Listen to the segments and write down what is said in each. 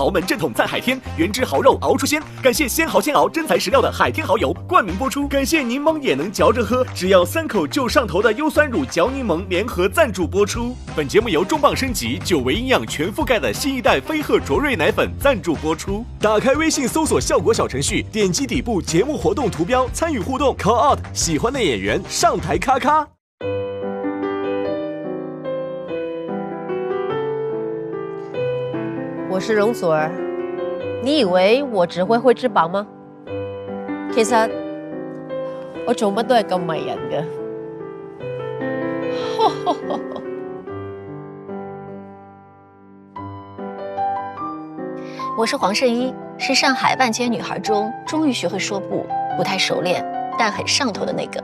豪门正统在海天，原汁蚝肉熬出鲜。感谢鲜蚝鲜熬真材实料的海天蚝油冠名播出。感谢柠檬也能嚼着喝，只要3口就上头的优酸乳嚼柠檬联合赞助播出。本节目由重磅升级久维营养全覆盖的新一代飞鹤卓瑞奶粉赞助播出。打开微信搜索效果小程序，点击底部节目活动图标参与互动 ，call out 喜欢的演员上台咔咔。我是容祖儿，你以為我只會織棒嗎？其實我做乜都係咁迷人嘅。我是黄圣依，是上海万千女孩中终于学会说不太熟练但很上头的那个。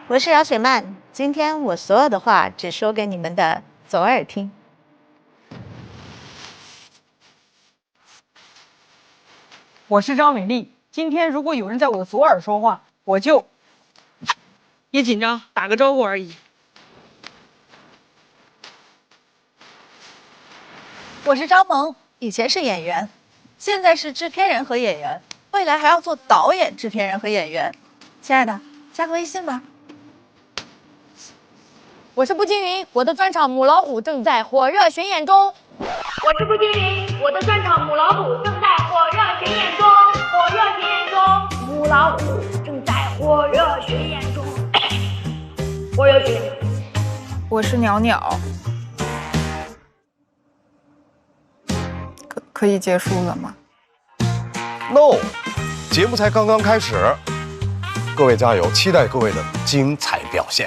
我是姚雪曼，今天我所有的话只说给你们的左耳听。我是张美丽，今天如果有人在我的左耳说话，我就别紧张，打个招呼而已。我是张萌，以前是演员，现在是制片人和演员，未来还要做导演、制片人和演员。亲爱的，加个微信吧。我是步惊云，我的专场《母老虎》正在火热巡演中。我是步惊云，我的专场《母老虎》正在火热巡演中，火热巡演中，母老虎正在火热巡演中，火热巡演中。我是袅袅，可以结束了吗 ？No， 节目才刚刚开始，各位加油，期待各位的精彩表现。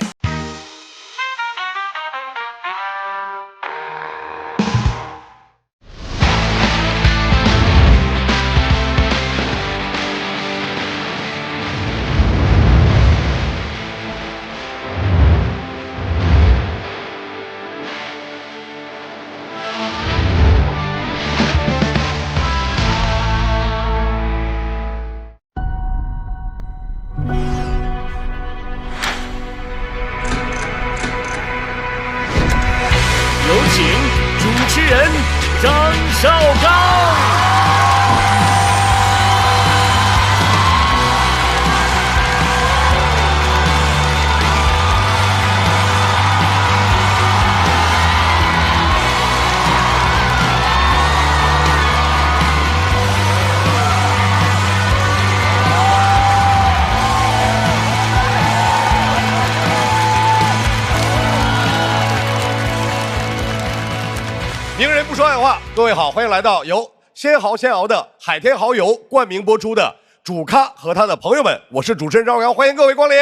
各位好，欢迎来到由鲜蚝鲜熬的海天蚝油冠名播出的主咖和他的朋友们，我是主持人赵阳，欢迎各位光临。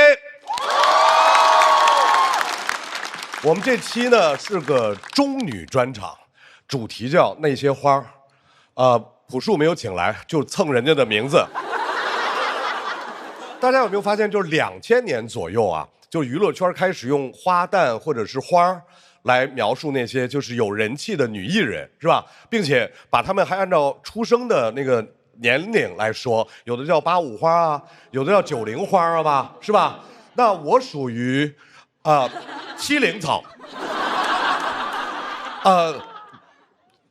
我们这期呢是个中女专场，主题叫那些花朴树没有请来，就蹭人家的名字。大家有没有发现，就是2000年左右啊，就娱乐圈开始用花旦或者是花来描述那些就是有人气的女艺人，是吧？并且把她们还按照出生的那个年龄来说，有的叫85花啊，有的叫90花啊吧，是吧？那我属于70草。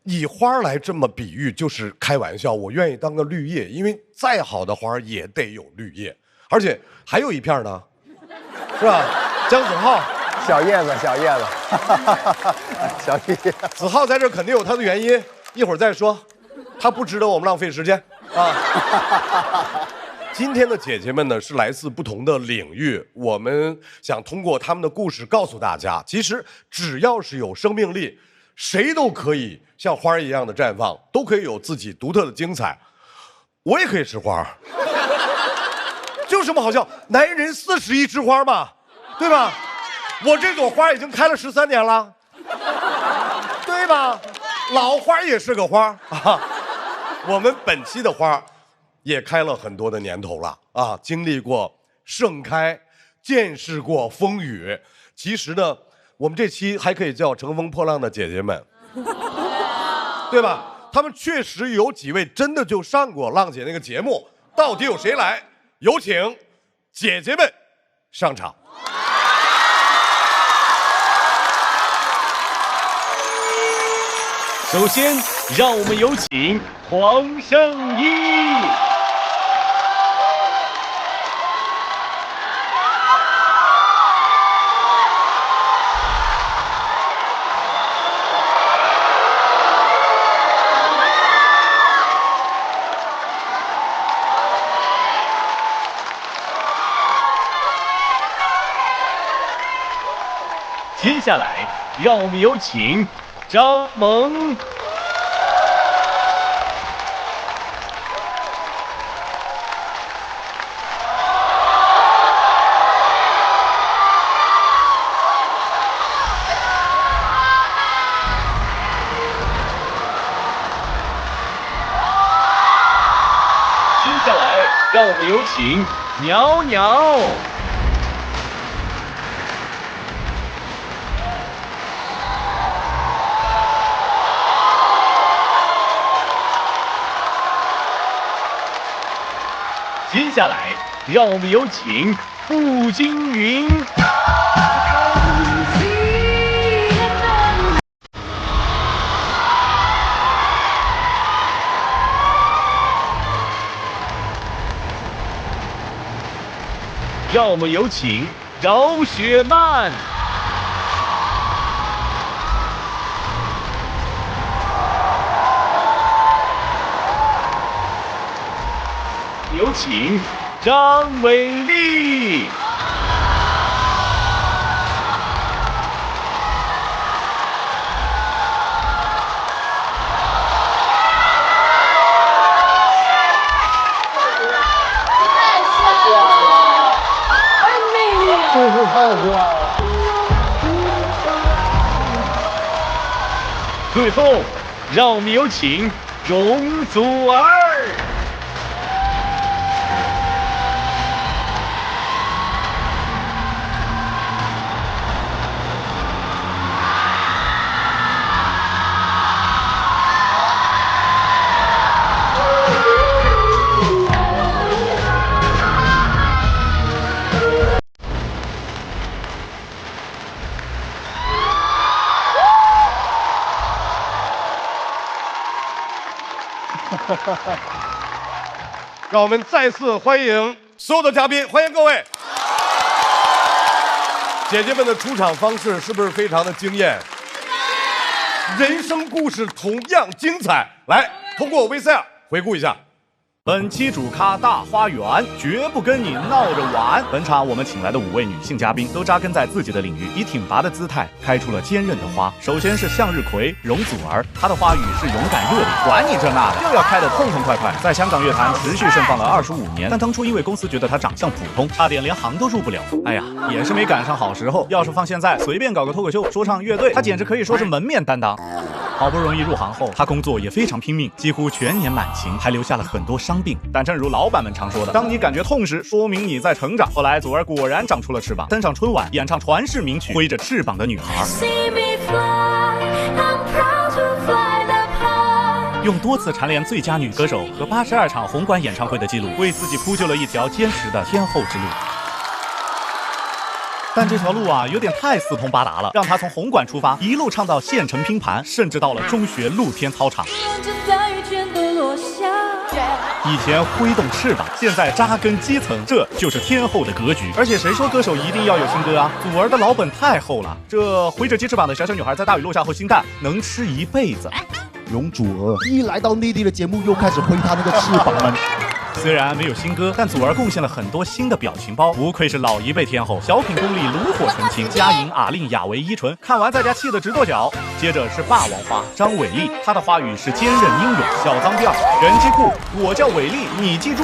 以花来这么比喻就是开玩笑，我愿意当个绿叶，因为再好的花也得有绿叶，而且还有一片呢，是吧？姜子浩。小叶子，小叶子，小叶子，子浩在这肯定有他的原因，一会儿再说，他不值得我们浪费时间啊。今天的姐姐们呢是来自不同的领域，我们想通过她们的故事告诉大家，其实只要是有生命力，谁都可以像花一样的绽放，都可以有自己独特的精彩。我也可以吃花，就什么好笑，男人41枝花嘛，对吧？我这朵花已经开了13年了，对吧？老花也是个花啊。我们本期的花也开了很多的年头了啊，经历过盛开，见识过风雨。其实呢，我们这期还可以叫乘风破浪的姐姐们，对吧？他们确实有几位真的就上过浪姐那个节目，到底有谁来？有请姐姐们上场。首先，让我们有请黄圣依。接下来，让我们有请张萌。接下来，让我们有请鸟鸟。接下来，让我们有请步惊云。让我们有请饶雪漫。有请张伟丽。最后，让我们有请容祖儿。让我们再次欢迎所有的嘉宾，欢迎各位。姐姐们的出场方式是不是非常的惊艳？人生故事同样精彩。来，通过 VCR 回顾一下。本期主咖大花园，绝不跟你闹着玩。本场我们请来的5位女性嘉宾都扎根在自己的领域，以挺拔的姿态开出了坚韧的花。首先是向日葵容祖儿，她的花语是勇敢热烈，管你这那的，又要开得痛痛快快。在香港乐坛持续盛放了25年，但当初因为公司觉得她长相普通，差点连行都入不了。哎呀，也是没赶上好时候。要是放现在，随便搞个脱口秀、说唱乐队，她简直可以说是门面担当。好不容易入行后，她工作也非常拼命，几乎全年满勤，还留下了很多伤病。但正如老板们常说的，当你感觉痛时，说明你在成长。后来祖儿果然长出了翅膀，登上春晚，演唱传世名曲《挥着翅膀的女孩》，用多次蝉联最佳女歌手和82场红馆演唱会的记录，为自己铺就了一条坚实的天后之路。但这条路啊，有点太四通八达了，让她从红馆出发，一路唱到县城拼盘，甚至到了中学露天操场。以前挥动翅膀，现在扎根基层，这就是天后的格局。而且谁说歌手一定要有新歌啊？祖儿的老本太厚了，这挥着鸡翅膀的小小女孩在大雨落下后心淡，能吃一辈子。容祖儿一来到内地的节目，又开始挥她那个翅膀了。虽然没有新歌，但祖儿贡献了很多新的表情包，不愧是老一辈天后，小品功力炉火纯青，佳颖、阿令、雅维、依纯，看完在家气得直跺脚。接着是霸王花张伟丽，她的花语是坚韧英勇，小脏辫，人机库，我叫伟丽，你记住。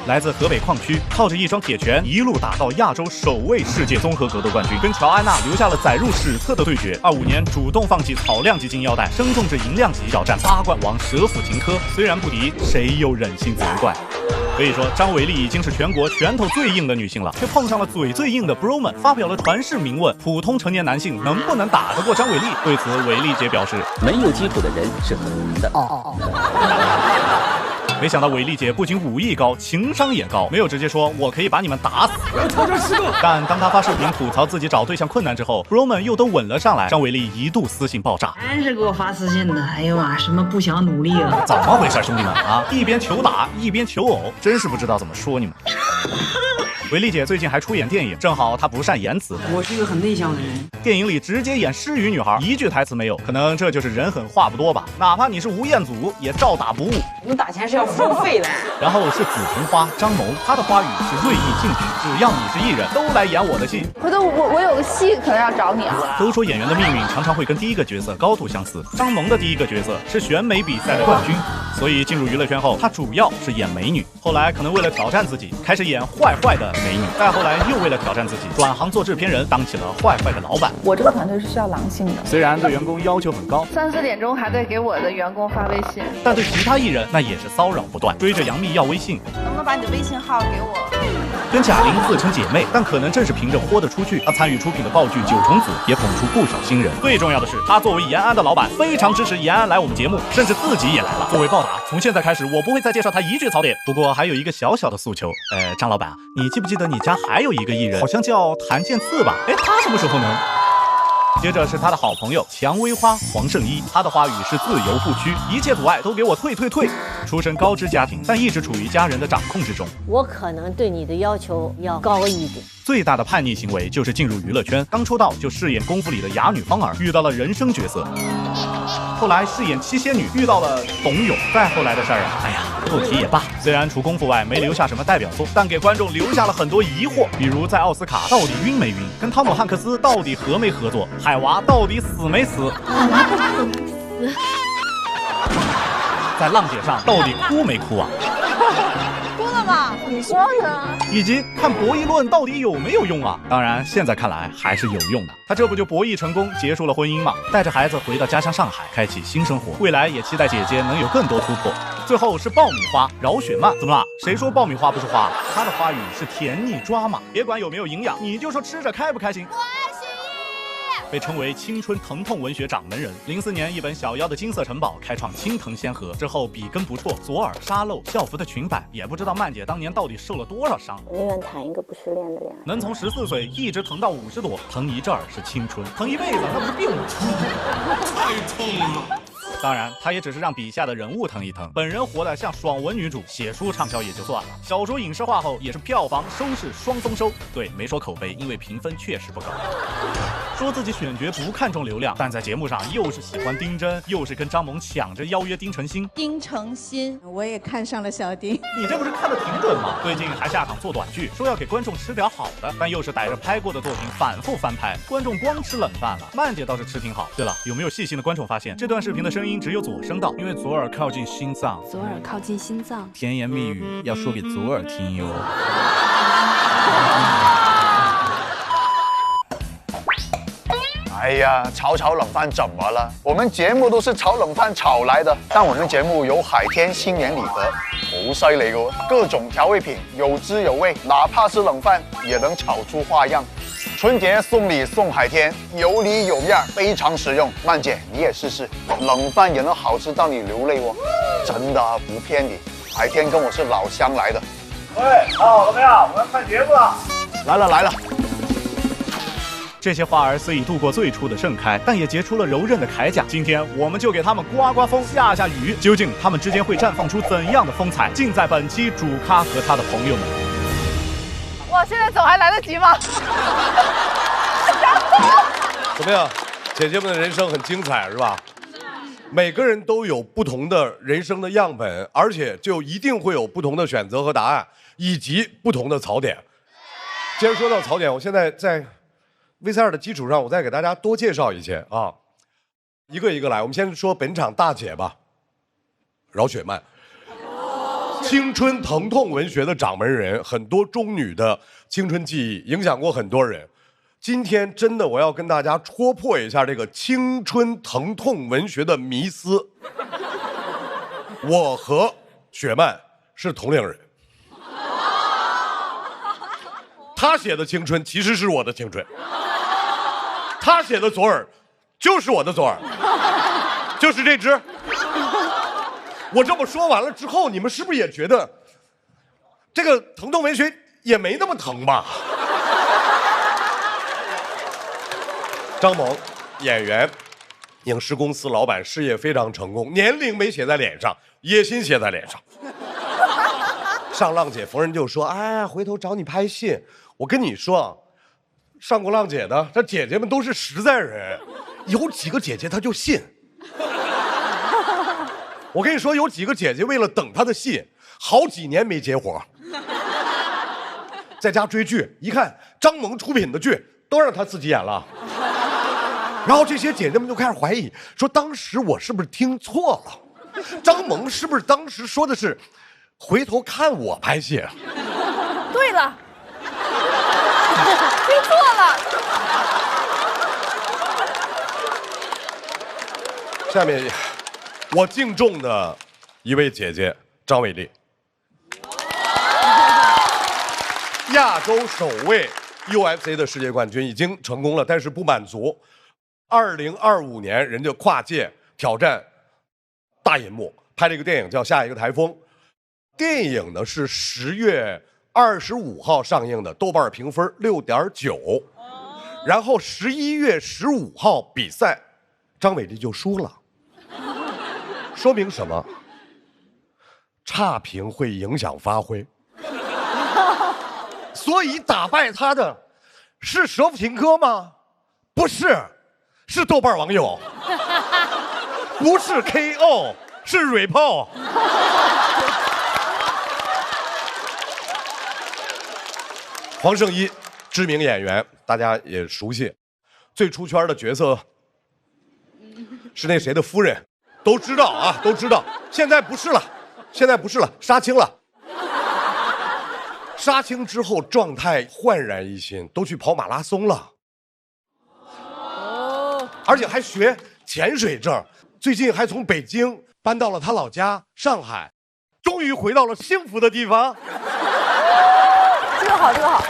来自河北矿区，靠着一双铁拳，一路打到亚洲首位世界综合格斗冠军，跟乔安娜留下了载入史册的对决。25年主动放弃草量级金腰带，生重至银量级，挑战8冠王蛇腹秦科，虽然不敌，谁又忍心责怪？可以说，张伟丽已经是全国拳头最硬的女性了，却碰上了嘴最硬的 bro 们，发表了传世名问：普通成年男性能不能打得过张伟丽？对此，伟丽姐表示：没有基础的人是很难的。没想到伟丽姐不仅武艺高，情商也高，没有直接说我可以把你们打死。但当她发视频吐槽自己找对象困难之后 ，bro 们又都稳了上来，张伟丽一度私信爆炸。还是给我发私信的，哎呦妈，什么不想努力了？怎么回事，兄弟们啊？一边求打，一边求偶，真是不知道怎么说你们。伟丽姐最近还出演电影，正好她不善言辞，我是一个很内向的人。电影里直接演失语女孩，一句台词没有，可能这就是人狠话不多吧。哪怕你是吴彦祖，也照打不误。我们打钱是要付费的。然后是紫藤花张谋，她的花语是锐意进取，只要你是艺人，都来演我的戏。回头我有个戏可能要找你啊。都说演员的命运常常会跟第一个角色高度相似，张萌的第一个角色是选美比赛的冠军，所以进入娱乐圈后，她主要是演美女，后来可能为了挑战自己，开始演坏坏的美女，再后来又为了挑战自己，转行做制片人，当起了坏坏的老板。我这个团队是需要狼性的，虽然对员工要求很高3、4点钟还得给我的员工发微信，但对其他艺人那也是骚扰不断，追着杨幂要微信，能不能把你的微信号给我？跟贾玲自称姐妹，但可能正是凭着豁得出去，她参与出品的爆剧《九重紫》也捧出不少新人。最重要的是，她作为延安的老板，非常支持延安来我们节目，甚至自己也来了。作为报答，从现在开始我不会再介绍她一句槽点。不过还有一个小小的诉求，张老板，你记不记得你家还有一个艺人，好像叫谭健次吧？他什么时候能？接着是他的好朋友蔷薇花黄圣依，他的花语是自由不屈，一切阻碍都给我退。出身高知家庭，但一直处于家人的掌控之中。我可能对你的要求要高一点。最大的叛逆行为就是进入娱乐圈，刚出道就饰演功夫里的哑女芳儿，遇到了人生角色。后来饰演七仙女，遇到了董永。再后来的事儿不提也罢。虽然除功夫外没留下什么代表作，但给观众留下了很多疑惑，比如在奥斯卡到底晕没晕，跟汤姆汉克斯到底合没合作，海娃到底死没死，在浪姐上到底哭没哭啊？哭了吗？你说呢？以及看博弈论到底有没有用啊？当然，现在看来还是有用的。他这不就博弈成功，结束了婚姻吗？带着孩子回到家乡上海，开启新生活。未来也期待姐姐能有更多突破。最后是爆米花饶雪漫，怎么了？谁说爆米花不是花？她的花语是甜腻抓马，别管有没有营养，你就说吃着开不开心。被称为青春疼痛文学掌门人。04年一本小妖的金色城堡开创青藤先河之后，笔耕不辍，左耳沙漏，校服的裙摆，也不知道曼姐当年到底受了多少伤。宁愿谈一个不失恋的恋爱，能从14岁一直疼到50多，疼一阵儿是青春，疼一辈子那不是病吗？太痛了。当然，他也只是让笔下的人物疼一疼，本人活得像爽文女主，写书畅销也就算了，小说影视化后也是票房收视双丰收。对，没说口碑，因为评分确实不高。说自己选角不看重流量，但在节目上又是喜欢丁真，又是跟张萌抢着邀约丁程鑫。丁程鑫，我也看上了小丁。你这不是看得挺准吗？最近还下场做短剧，说要给观众吃点好的，但又是逮着拍过的作品反复翻拍，观众光吃冷饭了。曼姐倒是吃挺好。对了，有没有细心的观众发现这段视频的声音只有左声道，因为左耳靠近心脏。左耳靠近心脏，甜言蜜语要说给左耳听哟。哎呀，炒冷饭怎么了？我们节目都是炒冷饭炒来的，但我们节目有海天新年礼盒，好犀利噶，各种调味品有滋有味，哪怕是冷饭也能炒出花样。春节送礼送海天，有里有面，非常实用。曼姐你也试试，冷饭也能好吃到你流泪哦，真的不骗你。海天跟我是老乡来的。喂，好了没有？我要看节目了。来了。这些花儿虽已度过最初的盛开，但也结出了柔韧的铠甲。今天我们就给他们刮风，下雨。究竟他们之间会绽放出怎样的风采？尽在本期主咖和他的朋友们。哇，现在走还来得及吗？怎么样？姐姐们的人生很精彩，是吧？每个人都有不同的人生的样本，而且就一定会有不同的选择和答案，以及不同的槽点。既然说到槽点，我现在在VCR 的基础上，我再给大家多介绍一些啊，一个一个来。我们先说本场大姐吧，饶雪漫，青春疼痛文学的掌门人，很多中女的青春记忆，影响过很多人。今天真的我要跟大家戳破一下这个青春疼痛文学的迷思。我和雪漫是同龄人，他写的青春其实是我的青春。他写的左耳，就是我的左耳，就是这只。我这么说完了之后，你们是不是也觉得这个疼痛文学也没那么疼吧？张萌，演员，影视公司老板，事业非常成功，年龄没写在脸上，野心写在脸上。上浪姐，逢人就说：“哎，回头找你拍戏。”我跟你说，上过浪姐的，这姐姐们都是实在人，有几个姐姐她就信。我跟你说，有几个姐姐为了等她的戏，好几年没接活，在家追剧，一看张萌出品的剧都让她自己演了。然后这些姐姐们就开始怀疑，说当时我是不是听错了？张萌是不是当时说的是回头看我拍戏？对了，听错了。下面，我敬重的一位姐姐张伟丽，亚洲首位 UFC 的世界冠军，已经成功了，但是不满足。2025年，人家跨界挑战大银幕，拍了一个电影叫《下一个台风》。电影呢是10月25号上映的，豆瓣评分6.9。然后11月15号比赛，张伟丽就输了。说明什么？差评会影响发挥。所以打败他的是舍甫琴科吗？不是。是豆瓣网友，不是 KO， 是蕊炮。黄圣依，知名演员，大家也熟悉，最出圈的角色是那谁的夫人，都知道啊，都知道。现在不是了，现在不是了，杀青了。杀青之后状态焕然一新，都去跑马拉松了。而且还学潜水证，最近还从北京搬到了他老家上海，终于回到了幸福的地方。这个好，这个好。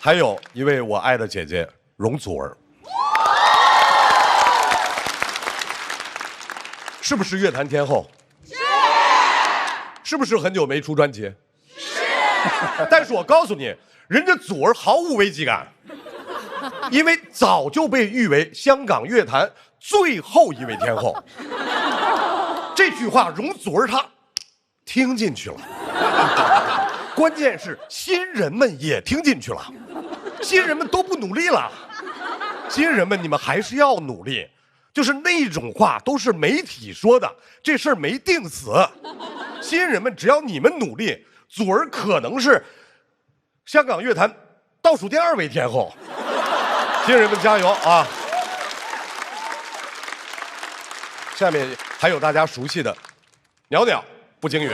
还有一位我爱的姐姐容祖儿，是不是乐坛天后？是。是不是很久没出专辑？是。但是我告诉你，人家祖儿毫无危机感。因为早就被誉为香港乐坛最后一位天后，这句话容祖儿她听进去了，关键是新人们也听进去了，新人们都不努力了，新人们你们还是要努力，就是那种话都是媒体说的，这事儿没定死，新人们只要你们努力，祖儿可能是香港乐坛倒数第2位天后。新人们加油啊！下面还有大家熟悉的袅袅步惊云。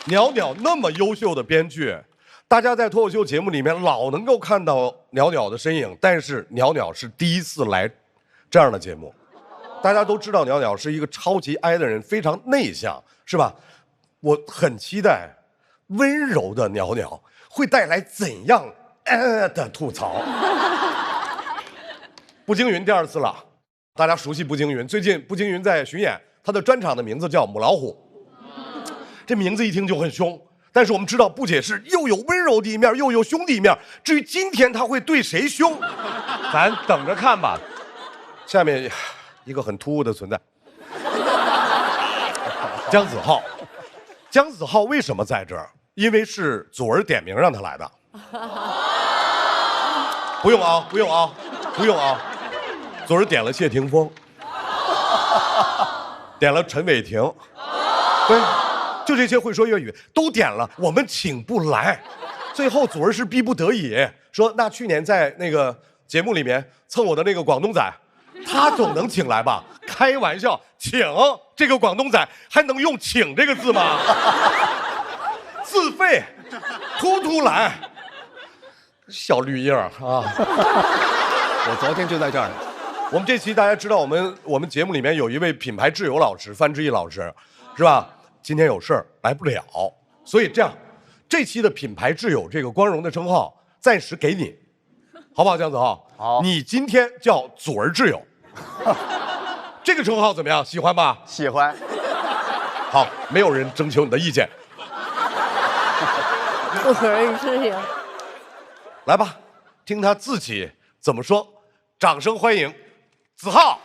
袅袅那么优秀的编剧，大家在脱口秀节目里面老能够看到袅袅的身影，但是袅袅是第一次来这样的节目。大家都知道袅袅是一个超级哀的人，非常内向，是吧？我很期待温柔的袅袅会带来怎样的吐槽？步惊云第2次了，大家熟悉步惊云。最近步惊云在巡演，他的专场的名字叫母老虎，这名字一听就很凶。但是我们知道，步姐是又有温柔的一面，又有凶的一面。至于今天他会对谁凶，咱等着看吧。下面一个很突兀的存在，姜子浩。姜子浩为什么在这儿？因为是祖儿点名让他来的。不用啊，不用啊，不用啊。祖儿点了谢霆锋，点了陈伟霆，对，就这些会说粤语都点了，我们请不来。最后祖儿是逼不得已说，那去年在那个节目里面蹭我的那个广东仔，他总能请来吧？开玩笑，请这个广东仔还能用请这个字吗？自费，突突来，小绿叶啊！我昨天就在这儿。我们这期大家知道，我们节目里面有一位品牌挚友老师范志毅老师，是吧？今天有事儿来不了，所以这样，这期的品牌挚友这个光荣的称号暂时给你，好不好？姜子浩，好，你今天叫祖儿挚友。这个称号怎么样？喜欢吧？喜欢。好，没有人征求你的意见。不人是呀。来吧，听他自己怎么说。掌声欢迎子浩。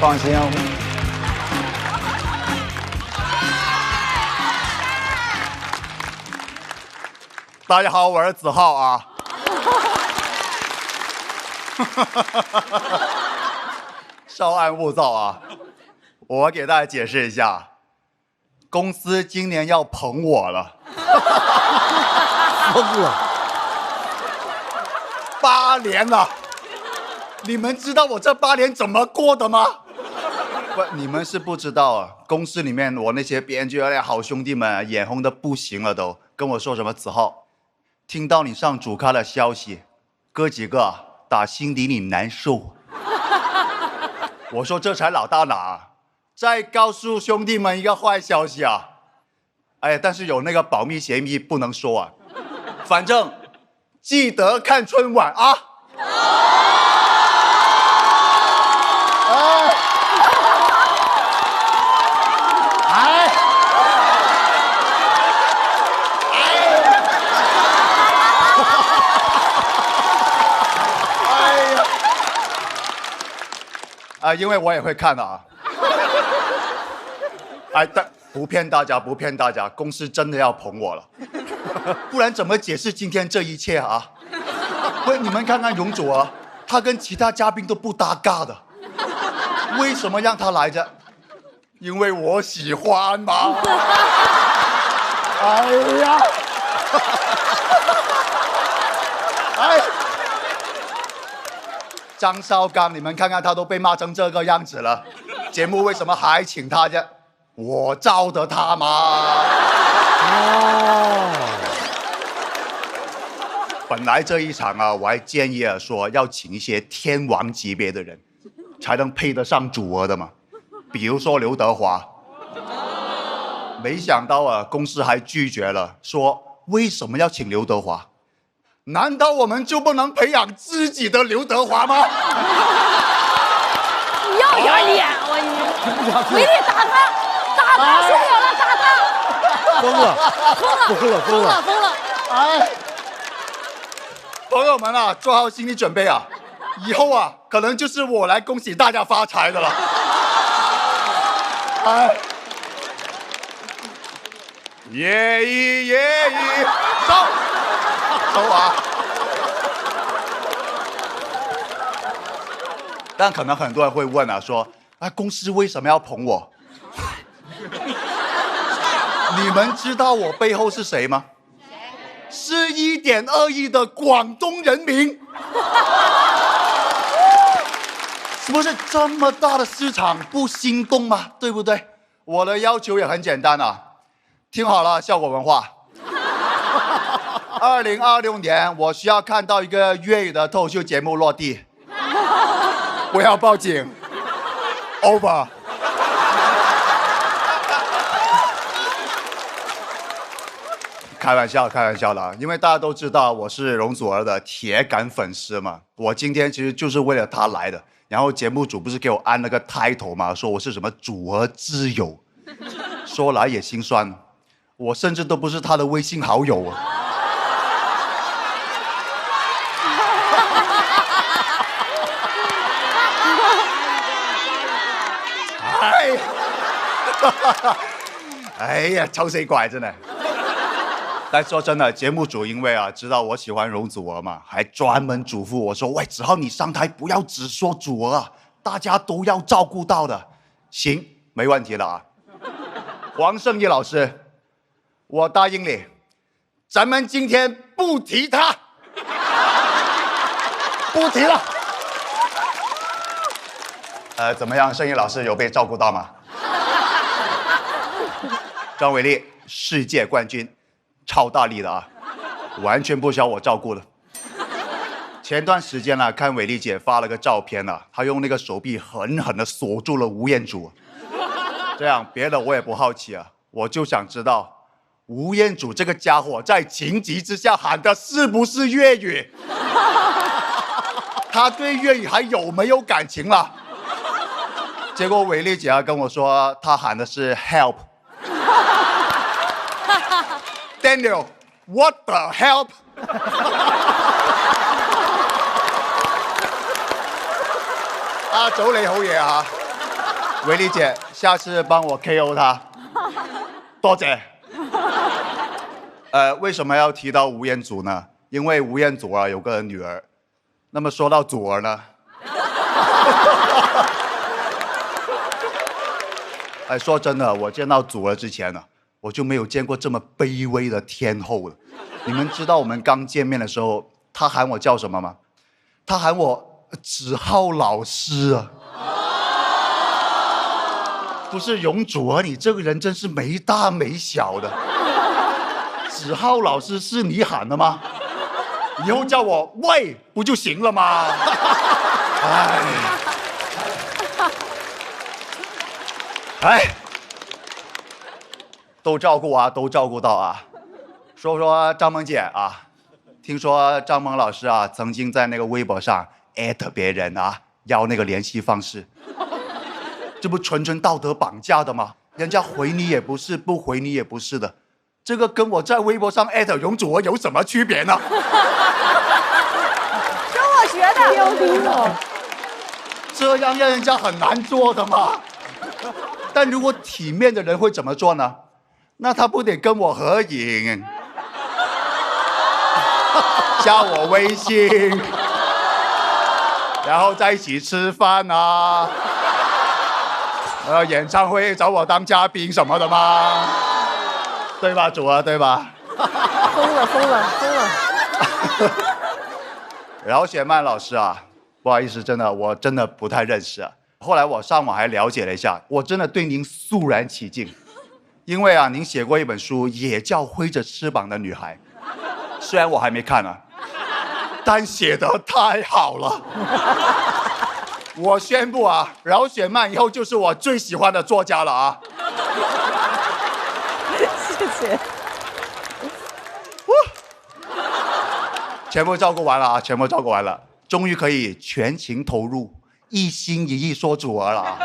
放心啊。大家好，我是子浩啊。稍安勿躁啊，我给大家解释一下，公司今年要捧我了。疯了，8年了，你们知道我这8年怎么过的吗？不，你们是不知道啊。公司里面我那些编剧好兄弟们眼红的不行了，都跟我说什么子浩，听到你上主咖的消息，哥几个打心底里难受。我说这才老大哪，再告诉兄弟们一个坏消息啊！哎，但是有那个保密协议不能说啊。反正记得看春晚啊！因为我也会看的啊。但不骗大家，不骗大家，公司真的要捧我了，不然怎么解释今天这一切啊？喂，你们看看容祖儿，他跟其他嘉宾都不搭嘎的，为什么让他来着？因为我喜欢嘛。哎呀，张绍刚，你们看看他都被骂成这个样子了，节目为什么还请他着？我罩着他嘛。本来这一场啊，我还建议说要请一些天王级别的人，才能配得上祖儿的嘛，比如说刘德华。没想到啊，公司还拒绝了，说为什么要请刘德华？难道我们就不能培养自己的刘德华吗？你要点脸，我你，伟力打他，打他，受不了了，打他！疯了！哎，朋友们啊，做好心理准备啊，以后啊，可能就是我来恭喜大家发财的了。耶一，走啊！但可能很多人会问啊，说公司为什么要捧我？你们知道我背后是谁吗？是1.2亿的广东人民。是不是这么大的市场不心动吗？对不对？我的要求也很简单啊，听好了，效果文化。2026年，我需要看到一个粤语的脱口秀节目落地。不要报警 ，over。开玩笑的，因为大家都知道我是容祖儿的铁杆粉丝嘛。我今天其实就是为了她来的。然后节目组不是给我安了个 title 嘛，说我是什么祖儿之友。说来也心酸，我甚至都不是她的微信好友啊。哎呀，丑死怪真的。但说真的，节目组因为知道我喜欢容祖儿嘛，还专门嘱咐我说：“喂，子浩你上台不要只说祖儿啊，大家都要照顾到的。”行，没问题了啊。黄圣依老师，我答应你，咱们今天不提他，不提了。怎么样，圣依老师有被照顾到吗？张伟丽，世界冠军。超大力的啊，完全不需要我照顾的。前段时间看伟丽姐发了个照片她用那个手臂狠狠地锁住了吴彦祖。这样别的我也不好奇我就想知道吴彦祖这个家伙在情急之下喊的是不是粤语？他对粤语还有没有感情了？结果伟丽姐跟我说，他喊的是 help。Daniel, what the help？ 啊，走你好嘢啊！伟丽姐，下次帮我 KO 他，多谢。为什么要提到吴彦祖呢？因为吴彦祖有个女儿。那么说到祖儿呢？说真的，我见到祖儿之前呢，我就没有见过这么卑微的天后了。你们知道我们刚见面的时候，她喊我叫什么吗？她喊我子浩老师啊。不是容祖儿，你这个人真是没大没小的。子浩老师是你喊的吗？以后叫我喂不就行了吗？哎，都照顾啊，都照顾到啊。说说张萌姐啊，听说张萌老师啊曾经在那个微博上艾特别人啊，要那个联系方式，这不纯纯道德绑架的吗？人家回你也不是，不回你也不是的，这个跟我在微博上艾特容祖儿有什么区别呢？跟我学的，标兵哦，这样让人家很难做的嘛。但如果体面的人会怎么做呢？那他不得跟我合影，加我微信，然后在一起吃饭啊，演唱会找我当嘉宾什么的吗？对吧，祖儿，对吧？疯了！饶雪漫老师啊，不好意思，我真的不太认识啊。后来我上网还了解了一下，我真的对您肃然起敬，因为啊，您写过一本书，也叫《挥着翅膀的女孩》，虽然我还没看啊，但写得太好了。我宣布啊，饶雪漫以后就是我最喜欢的作家了啊！谢谢。全部照顾完了啊，全部照顾完了，终于可以全情投入。一心一意说祖儿了啊！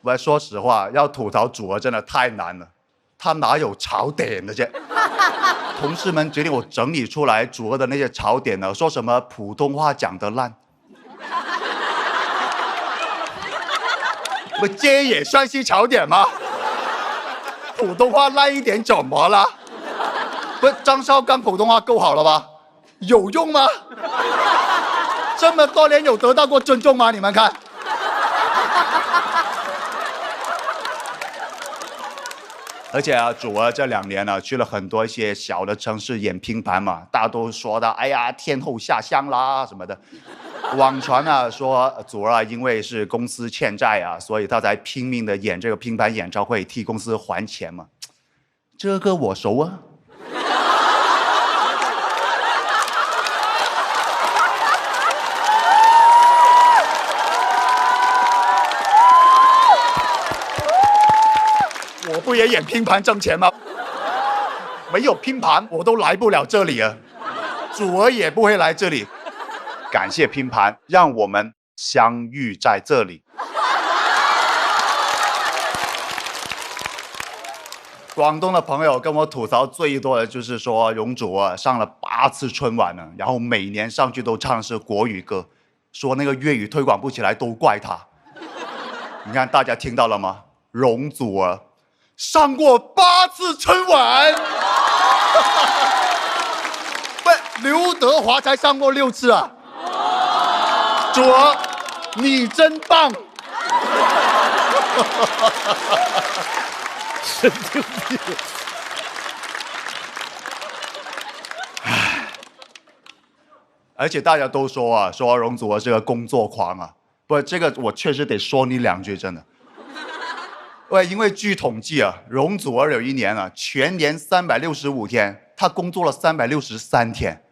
我说实话，要吐槽祖儿真的太难了，他哪有槽点的啫？同事们决定我整理出来祖儿的那些槽点呢，说什么普通话讲得烂，不这也算是槽点吗？普通话烂一点怎么了？不，张绍刚普通话够好了吧？有用吗？这么多年有得到过尊重吗？你们看。而且啊，祖儿这2年呢，去了很多一些小的城市演拼盘嘛，大家都说的，哎呀，天后下乡啦什么的。网传啊说祖儿啊，因为是公司欠债啊，所以他才拼命的演这个拼盘演唱会，替公司还钱嘛。这个我熟啊。我不也演拼盘挣钱吗？没有拼盘我都来不了这里啊，祖儿也不会来这里。感谢拼盘，让我们相遇在这里。广东的朋友跟我吐槽最多的就是说，容祖儿上了8次春晚了，然后每年上去都唱的是国语歌，说那个粤语推广不起来都怪他。你看大家听到了吗？容祖儿上过8次春晚，不，刘德华才上过6次啊！祖儿，你真棒！神经病！而且大家都说啊，说容祖儿是个工作狂啊，不，这个我确实得说你2句，真的。因为据统计啊，容祖儿有1年啊，全年365天，她工作了363天。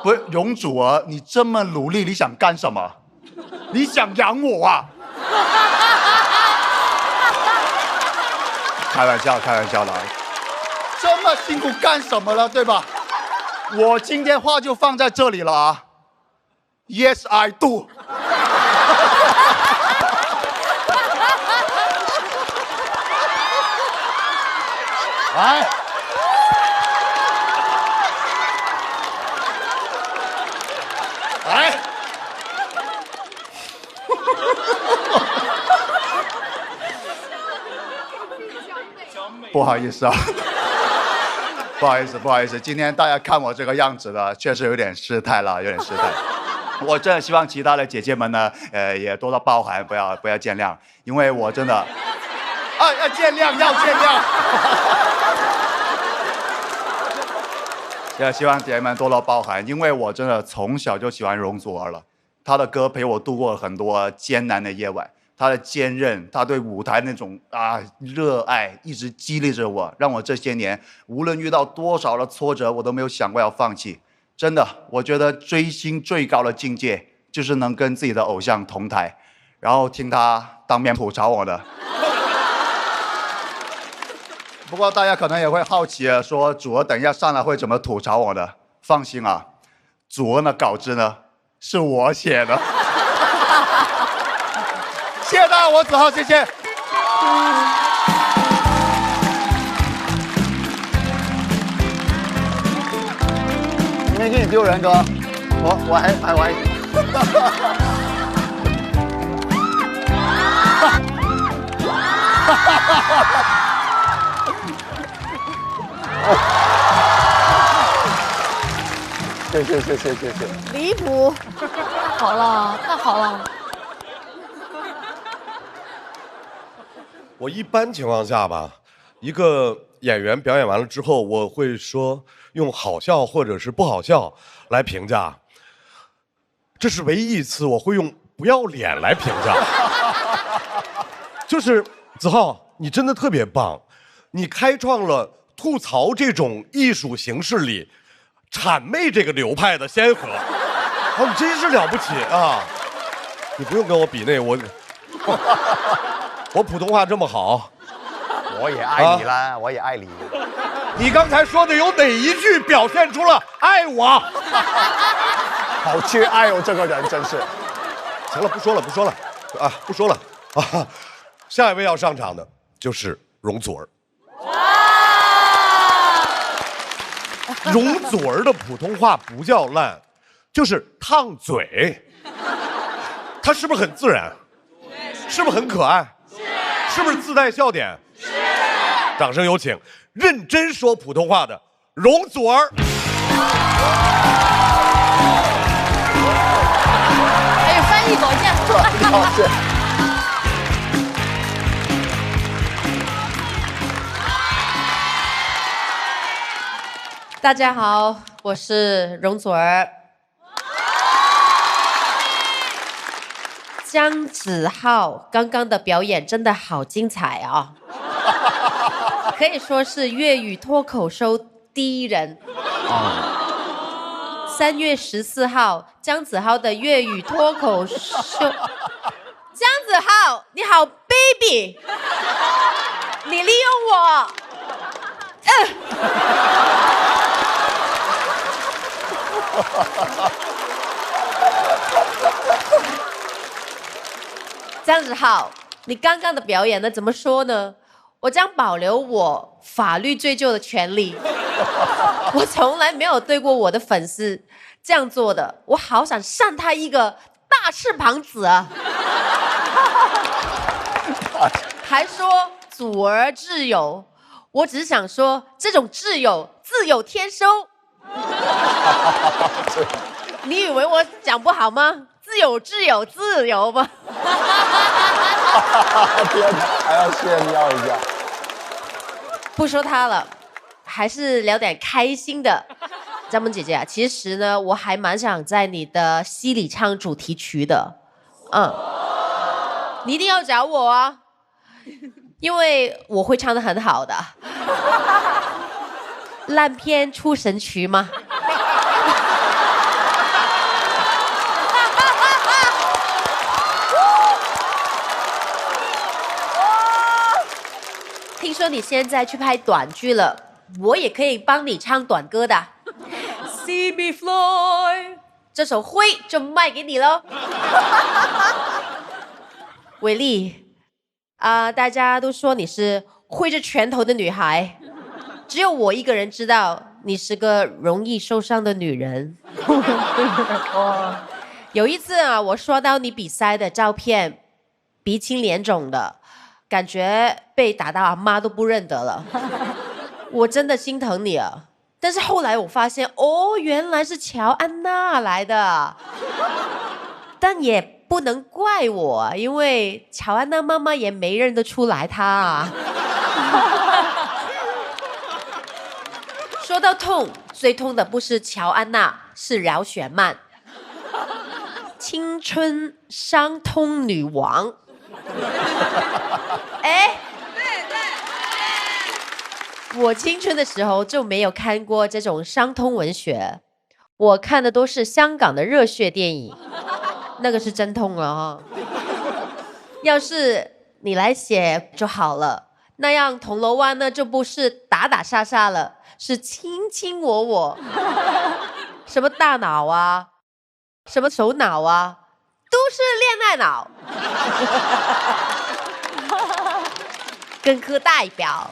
不是，容祖儿，你这么努力，你想干什么？你想养我啊？开玩笑的。这么辛苦干什么了，对吧？我今天话就放在这里了啊。Yes, I do 。来。来。不好意思啊，不好意思，今天大家看我这个样子呢，确实有点失态了，有点失态。我真的希望其他的姐姐们呢，也多多包涵，不要见谅，因为我真的，啊，要见谅。也希望姐妹们多多包涵，因为我真的从小就喜欢容祖儿了，她的歌陪我度过了很多艰难的夜晚。他的坚韧，他对舞台那种热爱，一直激励着我，让我这些年无论遇到多少的挫折，我都没有想过要放弃。真的，我觉得追星最高的境界就是能跟自己的偶像同台，然后听他当面吐槽我的。不过大家可能也会好奇说祖儿等一下上来会怎么吐槽我的？放心啊，祖儿的稿子呢是我写的。谢谢大家，我子浩，谢谢。没给你丢人，哥，我还。谢。离谱，好了，太好了。我一般情况下吧，一个演员表演完了之后，我会说用好笑或者是不好笑来评价。这是唯一一次我会用不要脸来评价。就是子浩，你真的特别棒，你开创了吐槽这种艺术形式里谄媚这个流派的先河。你真是了不起啊！你不用跟我比那我普通话这么好，我也爱你啦，我也爱你。你刚才说的有哪一句表现出了爱我？好缺爱哦，这个人真是。行了，不说了啊！下一位要上场的就是容祖儿。容祖儿的普通话不叫烂，就是烫嘴。她是不是很自然？是不是很可爱？是不是自带笑点？是。掌声有请认真说普通话的容祖儿。还有翻译宝剑。大家好，我是容祖儿。姜子浩刚刚的表演真的好精彩啊！可以说是粤语脱口秀第一人。3月14号，姜子浩的粤语脱口秀。姜子浩，你好 baby， 你利用我。姜子浩，你刚刚的表演呢？怎么说呢？我将保留我法律追究的权利。我从来没有对过我的粉丝这样做的，我好想扇他一个大翅膀子啊！还说祖儿挚友，我只是想说，这种挚友自有天收。你以为我讲不好吗？自有挚友，自由吧。天哪，还要炫耀一下。不说他了，还是聊点开心的。张萌姐姐啊，其实呢，我还蛮想在你的戏里唱主题曲的。你一定要找我啊，因为我会唱得很好的。烂片出神曲吗？听说你现在去拍短剧了，我也可以帮你唱短歌的。See me fly， 这首灰就卖给你喽。伟丽，大家都说你是挥着拳头的女孩，只有我一个人知道你是个容易受伤的女人。有一次我刷到你比赛的照片，鼻青脸肿的，感觉被打到阿妈都不认得了。我真的心疼你啊！但是后来我发现，原来是乔安娜来的，但也不能怪我，因为乔安娜妈妈也没认得出来她。说到痛，最痛的不是乔安娜，是饶雪漫，青春伤痛女王。我青春的时候就没有看过这种伤痛文学，我看的都是香港的热血电影，那个是真痛了要是你来写就好了，那样铜锣湾呢就不是打打杀杀了，是卿卿我我，什么大脑啊，什么手脑啊，都是恋爱脑。跟科代表，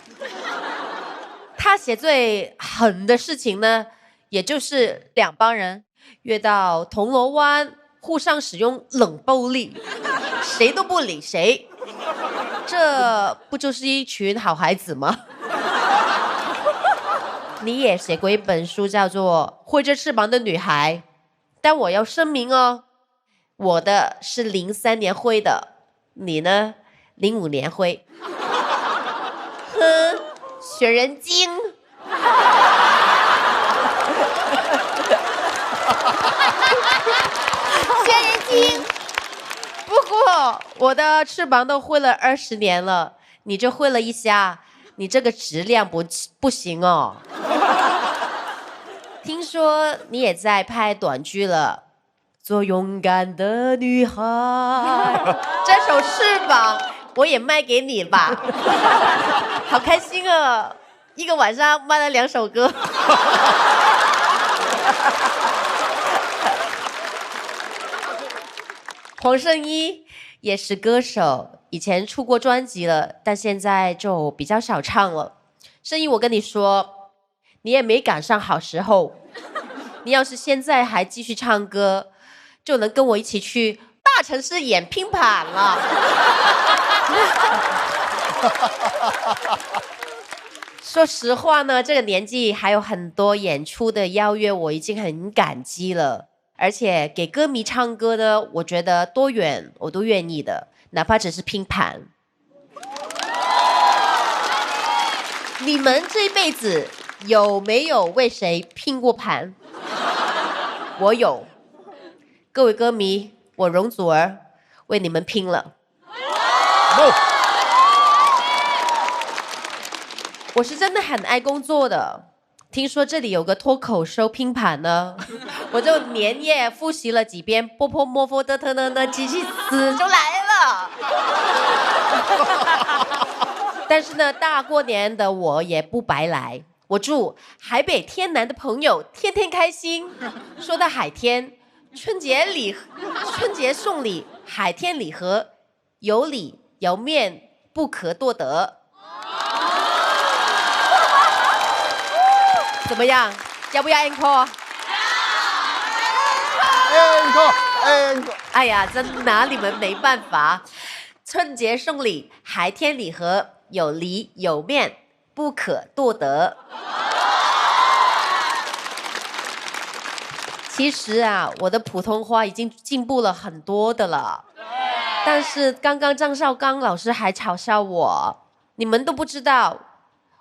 他写最狠的事情呢，也就是两帮人约到铜锣湾，互相使用冷暴力，谁都不理谁，这不就是一群好孩子吗？你也写过一本书叫做《挥着翅膀的女孩》，但我要声明哦，我的是03年挥的，你呢05年挥。哼，选人精。选人精。不过我的翅膀都挥了20年了，你这挥了一下，你这个质量不行哦。听说你也在拍短剧了，做勇敢的女孩。这首翅膀我也卖给你吧。好开心啊，一个晚上卖了2首歌。黄圣依也是歌手，以前出过专辑了，但现在就比较少唱了。圣依，我跟你说，你也没赶上好时候。你要是现在还继续唱歌，就能跟我一起去大城市演拼盘了。说实话呢，这个年纪还有很多演出的邀约，我已经很感激了。而且给歌迷唱歌呢，我觉得多远我都愿意的，哪怕只是拼盘。你们这辈子有没有为谁拼过盘？我有。各位歌迷，我容祖儿为你们拼了。我是真的很爱工作的，听说这里有个脱口秀拼盘呢，我就连夜复习了几遍波波莫佛的特呢呢机器死就来了。但是呢，大过年的我也不白来，我祝海北天南的朋友天天开心。说到海天，春节送礼，海天礼盒，有礼有面，不可多得。怎么样？要不要 encore？ encore。哎呀，真拿你们没办法。春节送礼，海天礼盒，有礼有面，不可多得。其实啊，我的普通话已经进步了很多的了，但是刚刚张绍刚老师还嘲笑我，你们都不知道。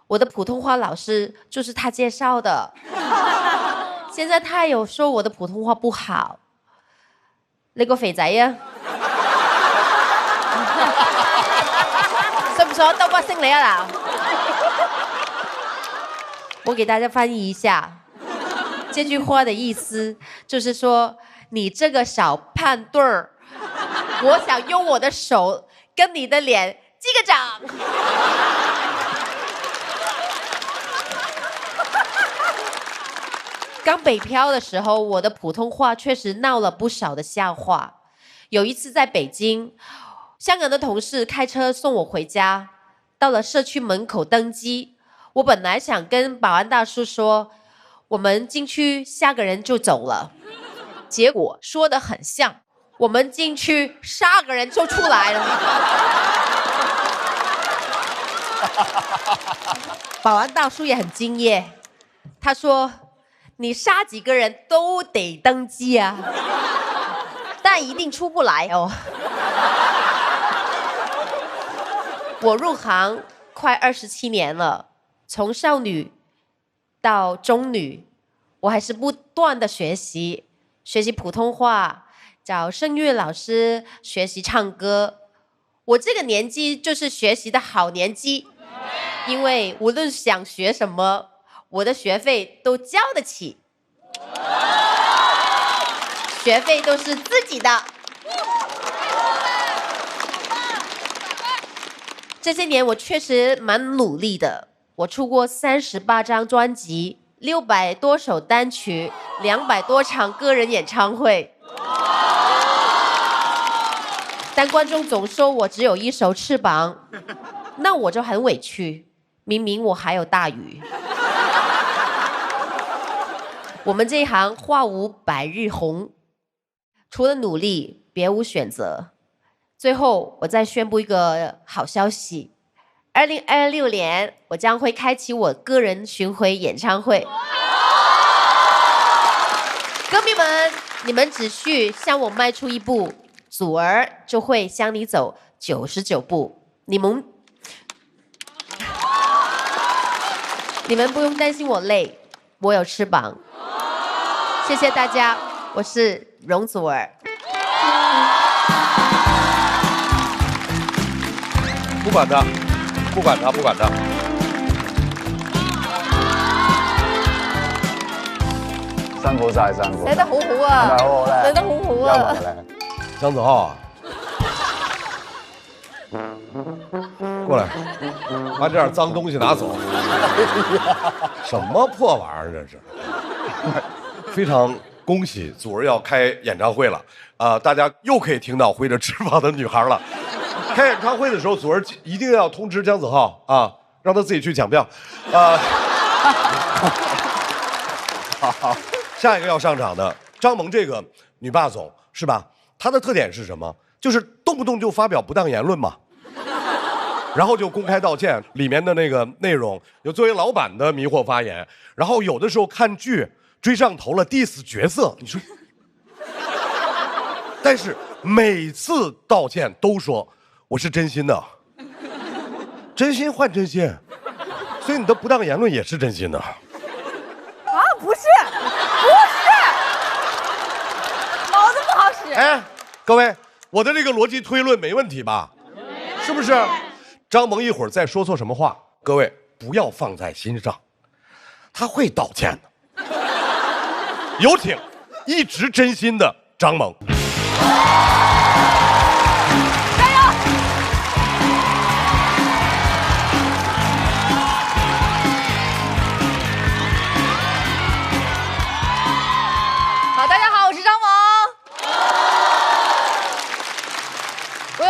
我的普通话老师就是他介绍的，现在他有说我的普通话不好。你個肥仔啊，信唔信我兜巴星你啊？我给大家翻译一下，这句话的意思就是说，你这个小胖墩儿，我想用我的手跟你的脸击个掌。刚北漂的时候，我的普通话确实闹了不少的笑话。有一次在北京，香港的同事开车送我回家，到了社区门口登机，我本来想跟保安大叔说，我们进去下个人就走了，结果说得很像，我们进去杀个人就出来了。保安大叔也很敬业，他说你杀几个人都得登记啊，但一定出不来哦。我入行快27年了，从少女到中女，我还是不断的学习普通话，找声乐老师学习唱歌。我这个年纪就是学习的好年纪，因为无论想学什么，我的学费都交得起，学费都是自己的。这些年我确实蛮努力的，我出过38张专辑，600多首单曲，200多场个人演唱会。但观众总说我只有1手翅膀，那我就很委屈，明明我还有大鱼。我们这一行话无百日红，除了努力别无选择。最后我再宣布一个好消息，2026年我将会开启我个人巡回演唱会。歌迷们，你们只需向我迈出一步，祖儿就会向你走99步。你们不用担心我累，我有翅膀。谢谢大家，我是容祖儿。不管他，不管他，不管他。辛苦晒，辛苦。寫得好好啊，寫得好好啊。姜子浩啊，过来，把这点脏东西拿走。什么破玩意儿这是？非常恭喜祖儿要开演唱会了啊！大家又可以听到挥着翅膀的女孩了。开演唱会的时候，祖儿一定要通知姜子浩啊，让他自己去抢票。好，下一个要上场的张萌这个女霸总是吧？她的特点是什么？就是动不动就发表不当言论嘛，然后就公开道歉，里面的那个内容有作为老板的迷惑发言，然后有的时候看剧追上头了 diss 角色，你说，但是每次道歉都说。我是真心的，真心换真心，所以你的不当言论也是真心的。啊，不是，脑子不好使。哎，各位，我的这个逻辑推论没问题吧？是不是？张萌一会儿再说错什么话，各位不要放在心上，他会道歉的。有请一直真心的张萌。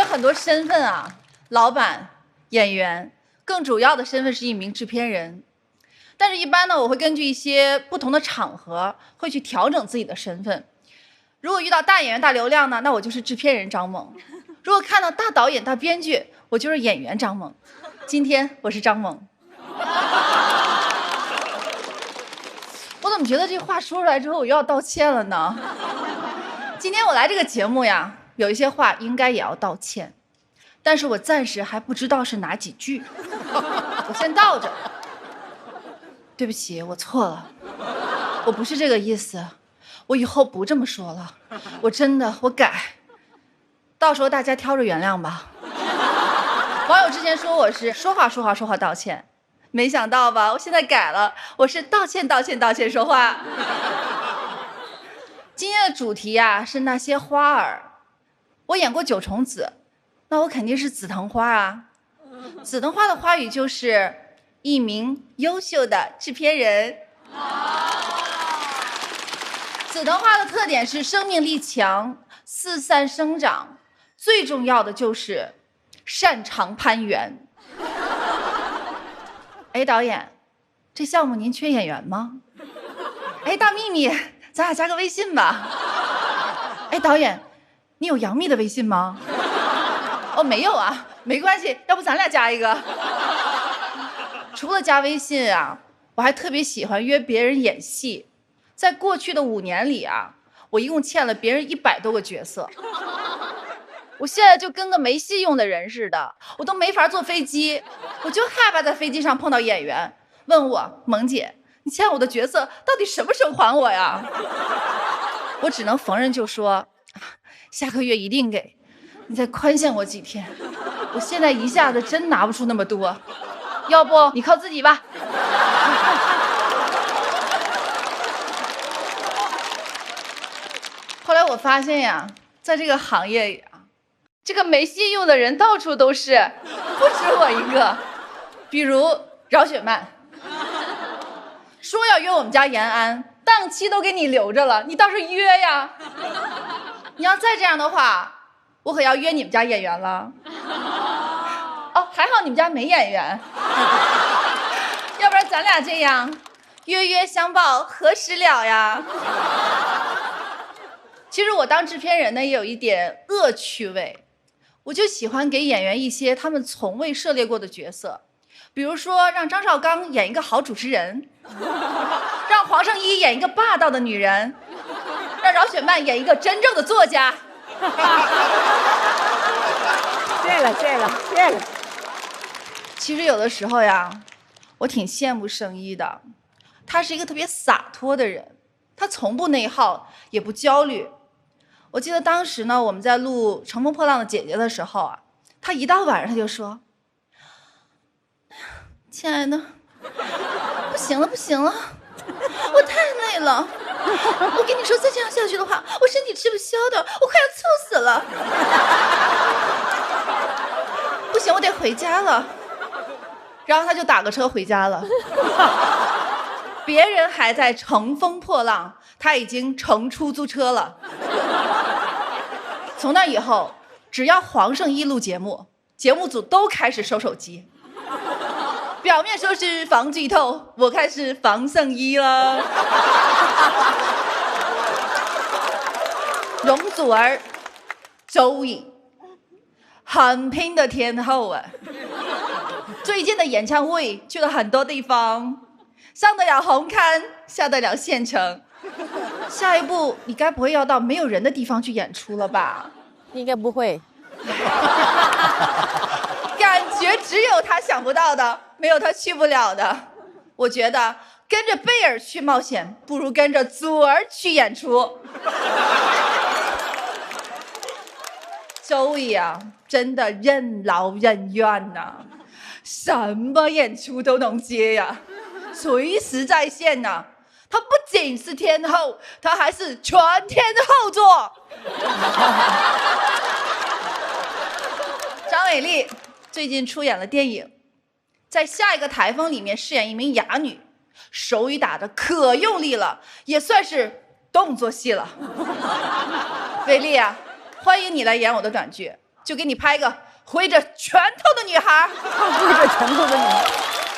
很多身份啊，老板、演员，更主要的身份是一名制片人。但是，一般呢，我会根据一些不同的场合，会去调整自己的身份。如果遇到大演员、大流量呢，那我就是制片人张萌；如果看到大导演、大编剧，我就是演员张萌。今天我是张萌。我怎么觉得这话说出来之后，我又要道歉了呢？今天我来这个节目呀。有一些话应该也要道歉，但是我暂时还不知道是哪几句，我先倒着。对不起，我错了，我不是这个意思，我以后不这么说了，我改，到时候大家挑着原谅吧。网友之前说我是说话道歉，没想到吧，我现在改了，我是道歉说话。今天的主题呀是那些花儿。我演过9重紫，那我肯定是紫藤花啊。紫藤花的花语就是一名优秀的制片人。紫藤花的特点是生命力强，四散生长，最重要的就是擅长攀援。哎，导演，这项目您缺演员吗？哎，大秘密，咱俩加个微信吧。哎，导演，你有杨幂的微信吗？哦，没有啊，没关系，要不咱俩加一个。除了加微信啊，我还特别喜欢约别人演戏。在过去的5年里啊，我一共欠了别人100多个角色。我现在就跟个没戏用的人似的，我都没法坐飞机，我就害怕在飞机上碰到演员问我，萌姐，你欠我的角色到底什么时候还我呀？我只能逢人就说，下个月一定给，你再宽限我几天，我现在一下子真拿不出那么多，要不你靠自己吧。后来我发现呀，在这个行业里啊，这个没戏用的人到处都是，不止我一个。比如饶雪漫，说要约我们家延安，档期都给你留着了，你倒是约呀！你要再这样的话，我可要约你们家演员了。哦，还好你们家没演员，要不然咱俩这样约约相报何时了呀？其实我当制片人呢，也有一点恶趣味，我就喜欢给演员一些他们从未涉猎过的角色，比如说让张绍刚演一个好主持人，让黄圣依演一个霸道的女人，让饶雪漫演一个真正的作家。谢了，谢了，谢了。其实有的时候呀，我挺羡慕圣依的，他是一个特别洒脱的人，他从不内耗，也不焦虑。我记得当时呢，我们在录《乘风破浪的姐姐》的时候啊，他一到晚上他就说：“亲爱的，不行了，不行了，我太累了。我跟你说，再这样下去的话，我身体吃不消的，我快要猝死了。不行，我得回家了。”然后他就打个车回家了。别人还在乘风破浪，他已经乘出租车了。从那以后，只要黄圣依录节目，节目组都开始收手机。表面说是防剧透，我开始防圣依了。容祖儿、周颖，很拼的天后啊！最近的演唱会去了很多地方，上得了红磡，下得了县城。下一步你该不会要到没有人的地方去演出了吧？应该不会。感觉只有他想不到的，没有他去不了的。我觉得跟着贝尔去冒险，不如跟着祖儿去演出。周易啊，真的任劳任怨呐，什么演出都能接呀，随时在线呐。她不仅是天后，她还是全天候座。张伟丽最近出演了电影，在下一个台风里面饰演一名哑女，手语打得可用力了，也算是动作戏了。伟丽啊，欢迎你来演我的短剧，就给你拍个挥着拳头的女孩。挥着拳头的女孩，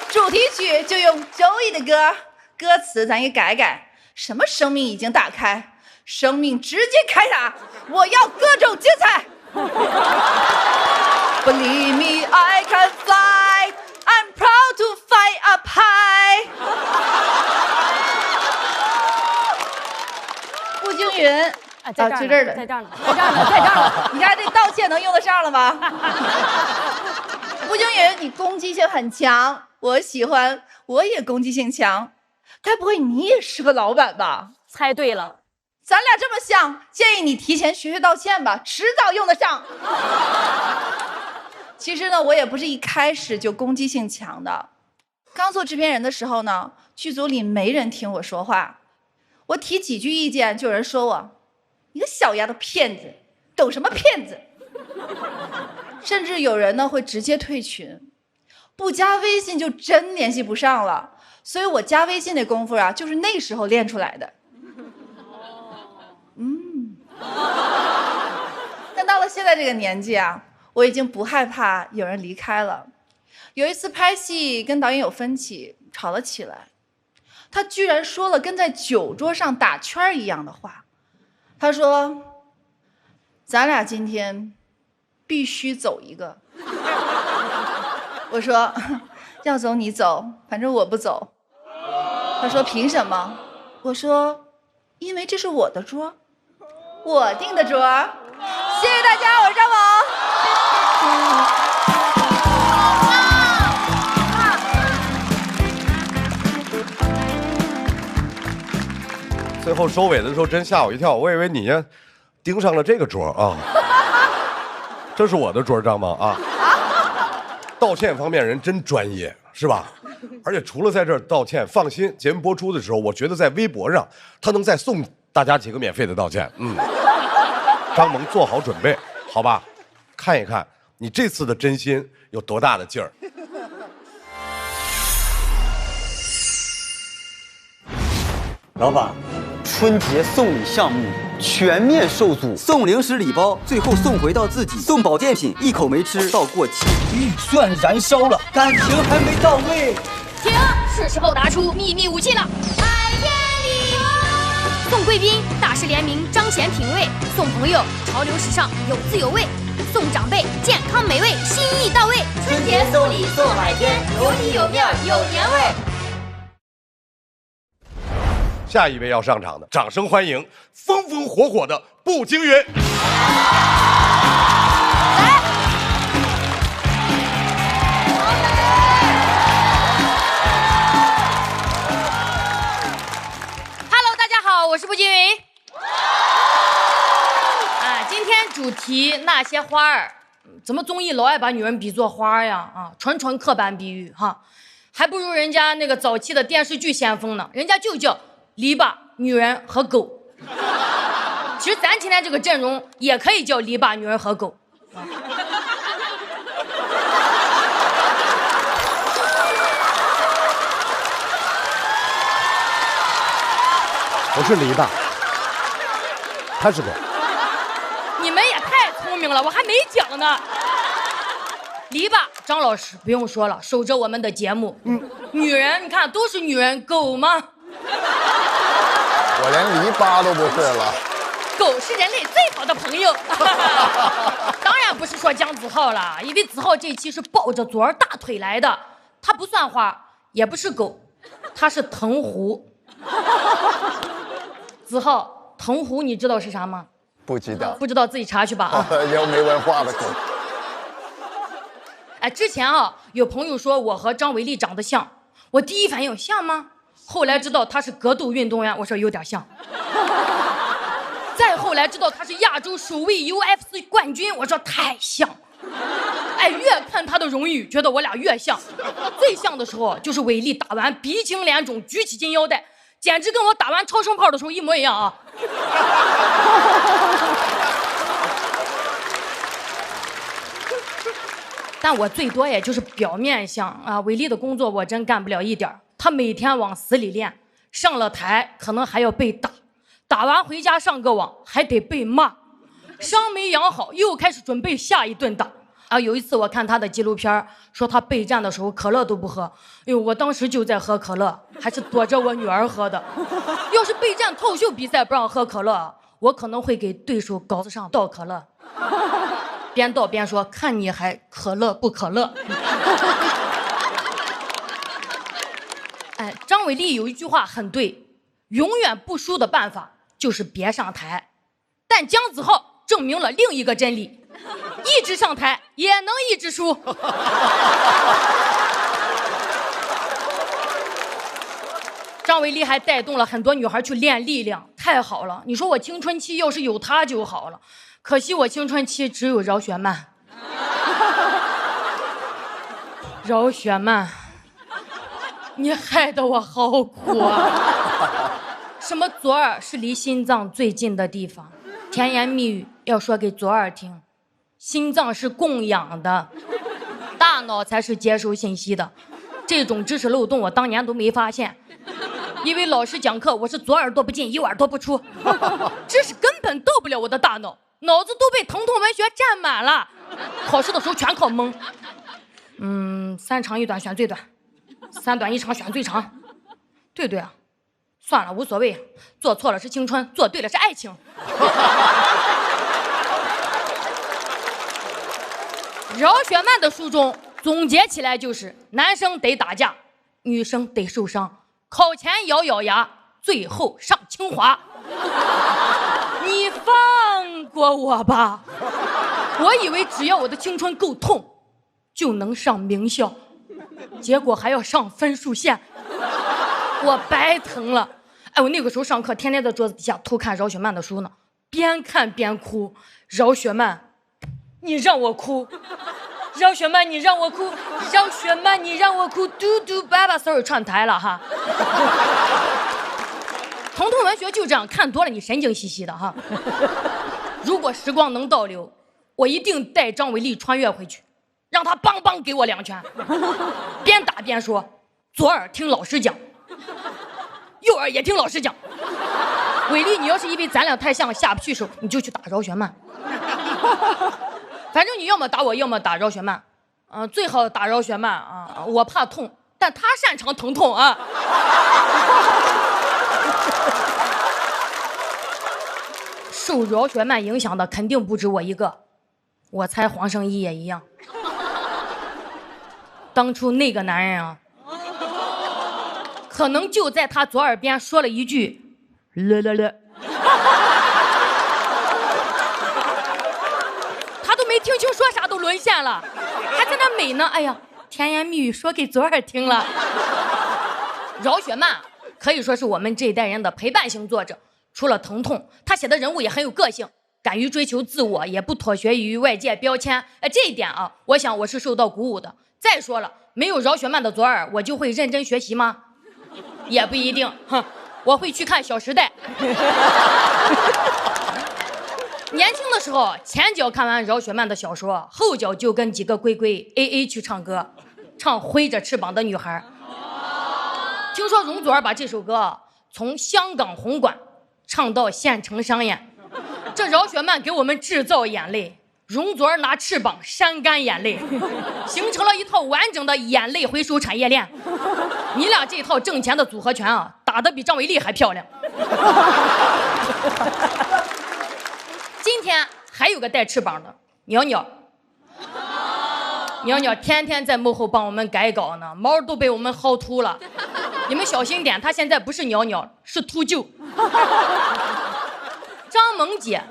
主题曲就用周易的歌，歌词咱也改改，什么生命已经打开，生命直接开打，我要各种精彩。Believe me, I can fly. I'm proud to fly up high. 步惊云啊，在这儿呢，在这儿呢，在这儿呢，在这儿呢。你看这道歉能用得上了吗？步惊云，你攻击性很强，我喜欢，我也攻击性强。该不会你也是个老板吧？猜对了。咱俩这么像，建议你提前学道歉吧，迟早用得上。其实呢，我也不是一开始就攻击性强的。刚做制片人的时候呢，剧组里没人听我说话，我提几句意见，就有人说我，你个小丫头骗子，懂什么骗子？甚至有人呢会直接退群，不加微信就真联系不上了。所以我加微信的功夫啊，就是那时候练出来的。但到了现在这个年纪啊，我已经不害怕有人离开了。有一次拍戏跟导演有分歧，吵了起来，他居然说了跟在酒桌上打圈一样的话。他说：“咱俩今天必须走一个。”我说：“要走你走，反正我不走。”他说：“凭什么？”我说：“因为这是我的桌，我定的桌。”谢谢大家，我是张萌。最后收尾的时候真吓我一跳，我以为你呀盯上了这个桌啊。这是我的桌，张萌啊。道歉方面人真专业，是吧？而且除了在这儿道歉，放心，节目播出的时候，我觉得在微博上他能再送大家几个免费的道歉。张萌做好准备，好吧？看一看你这次的真心有多大的劲儿。老板，春节送礼项目全面受阻，送零食礼包，最后送回到自己；送保健品，一口没吃到过期，预算燃烧了，感情还没到位。停，是时候拿出秘密武器了！海天礼包，送贵宾大师联名彰显品味，送朋友潮流时尚有滋有味，送长辈健康美味心意到位。春节送礼送海天，有底有面有年味。下一位要上场的，掌声欢迎风风火火的步惊云。大家好，我是步惊云。今天主题那些花儿，怎么综艺老爱把女人比作花呀？纯刻板比喻哈，还不如人家那个早期的电视剧先锋呢，人家就叫篱笆、女人和狗。其实咱今天这个阵容也可以叫篱笆、女人和狗。我是篱笆，他是狗。你们也太聪明了，我还没讲呢。篱笆张老师不用说了，守着我们的节目。女人你看都是女人，狗吗？我连篱笆都不会了。狗是人类最好的朋友。当然不是说姜子浩了，因为子浩这期是抱着左儿大腿来的，他不算花，也不是狗，他是藤壶。子浩，藤壶你知道是啥吗？不知道，不知道自己查去吧啊！又没文化的狗。之前有朋友说我和张伟丽长得像，我第一反应像吗？后来知道他是格斗运动员，我说有点像。再后来知道他是亚洲首位 UFC 冠军，我说太像。越看他的荣誉，觉得我俩越像。最像的时候就是伟丽打完鼻青脸肿，举起金腰带，简直跟我打完超声炮的时候一模一样啊！但我最多也就是表面像啊。伟丽的工作我真干不了一点，她每天往死里练，上了台可能还要被打，打完回家上个网还得被骂，伤没养好又开始准备下一顿打。有一次我看他的纪录片，说他备战的时候可乐都不喝。我当时就在喝可乐，还是躲着我女儿喝的。要是备战脱口秀比赛不让喝可乐，我可能会给对手稿子上倒可乐，边倒边说看你还可乐不可乐。张伟丽有一句话很对，永远不输的办法就是别上台。但姜子浩证明了另一个真理，一直上台也能一直输。张伟丽还带动了很多女孩去练力量，太好了。你说我青春期要是有她就好了，可惜我青春期只有饶雪漫。饶雪漫，你害得我好苦啊！什么左耳是离心脏最近的地方，甜言蜜语要说给左耳听。心脏是供氧的，大脑才是接收信息的。这种知识漏洞我当年都没发现。因为老师讲课我是左耳朵不进右耳朵不出，知识根本到不了我的大脑，脑子都被疼痛文学占满了，考试的时候全靠蒙。3长1短选最短，3短1长选最长。对啊，算了，无所谓，做错了是青春，做对了是爱情。饶雪漫的书中总结起来就是：男生得打架，女生得受伤，考前咬牙，最后上清华。你放过我吧，我以为只要我的青春够痛，就能上名校，结果还要上分数线，我白疼了。哎，我那个时候上课天天在桌子底下偷看饶雪漫的书呢，边看边哭。饶雪漫，你让我哭。饶雪漫，你让我哭，饶雪漫，你让我哭，嘟嘟爸爸 sorry 串台了哈。疼痛文学就这样，看多了你神经兮兮的哈。如果时光能倒流，我一定带张伟丽穿越回去，让他梆梆给我2拳，边打边说：左耳听老师讲，右耳也听老师讲。伟丽，你要是因为咱俩太像下不去手，你就去打饶雪漫。反正你要么打我，要么打饶雪漫，最好打饶雪漫啊！我怕痛，但他擅长疼痛啊。受饶雪漫影响的肯定不止我一个，我猜黄圣依也一样。当初那个男人啊，可能就在他左耳边说了一句“了”。没听清说啥都沦陷了，还在那美呢。哎呀，甜言蜜语说给左耳听了。饶雪漫可以说是我们这一代人的陪伴型作者，除了疼痛，他写的人物也很有个性，敢于追求自我，也不妥协于外界标签。这一点啊，我想我是受到鼓舞的。再说了，没有饶雪漫的左耳，我就会认真学习吗？也不一定，我会去看《小时代》。年轻的时候，前脚看完饶雪漫的小说，后脚就跟几个龟龟 AA 去唱歌，唱《挥着翅膀的女孩》。听说容祖儿把这首歌从香港红馆唱到县城商演，这饶雪漫给我们制造眼泪，容祖儿拿翅膀扇干眼泪，形成了一套完整的眼泪回收产业链。你俩这套挣钱的组合拳啊，打得比张伟丽还漂亮。今天还有个带翅膀的袅袅，袅袅天天在幕后帮我们改稿呢，毛都被我们薅秃了。你们小心点，他现在不是袅袅，是秃鹫。张萌姐，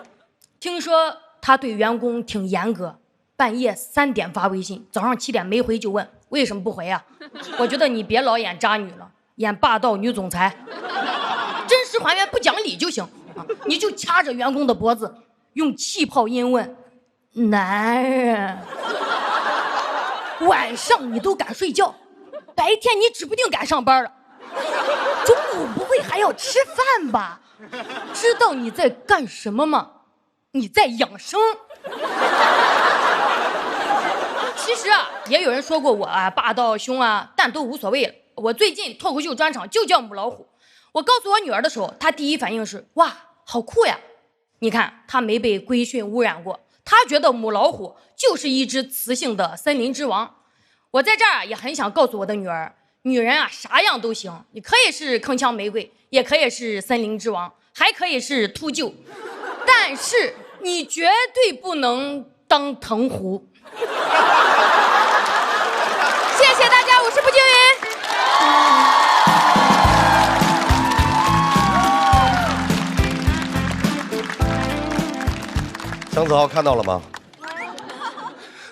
听说她对员工挺严格，半夜3点发微信，早上7点没回就问为什么不回啊？我觉得你别老演渣女了，演霸道女总裁，真实还原不讲理就行啊！你就掐着员工的脖子，用气泡音问：男人，晚上你都敢睡觉，白天你指不定敢上班了，中午不会还要吃饭吧？知道你在干什么吗？你在养生。其实啊，也有人说过我啊霸道凶啊，但都无所谓了。我最近脱口秀专场就叫母老虎，我告诉我女儿的时候，她第一反应是：哇，好酷呀！你看，她没被规训污染过，她觉得母老虎就是一只雌性的森林之王。我在这儿也很想告诉我的女儿，女人啊啥样都行，你可以是铿锵玫瑰，也可以是森林之王，还可以是秃鹫，但是你绝对不能当藤壶。谢谢大家，我是步惊云。姜子豪看到了吗？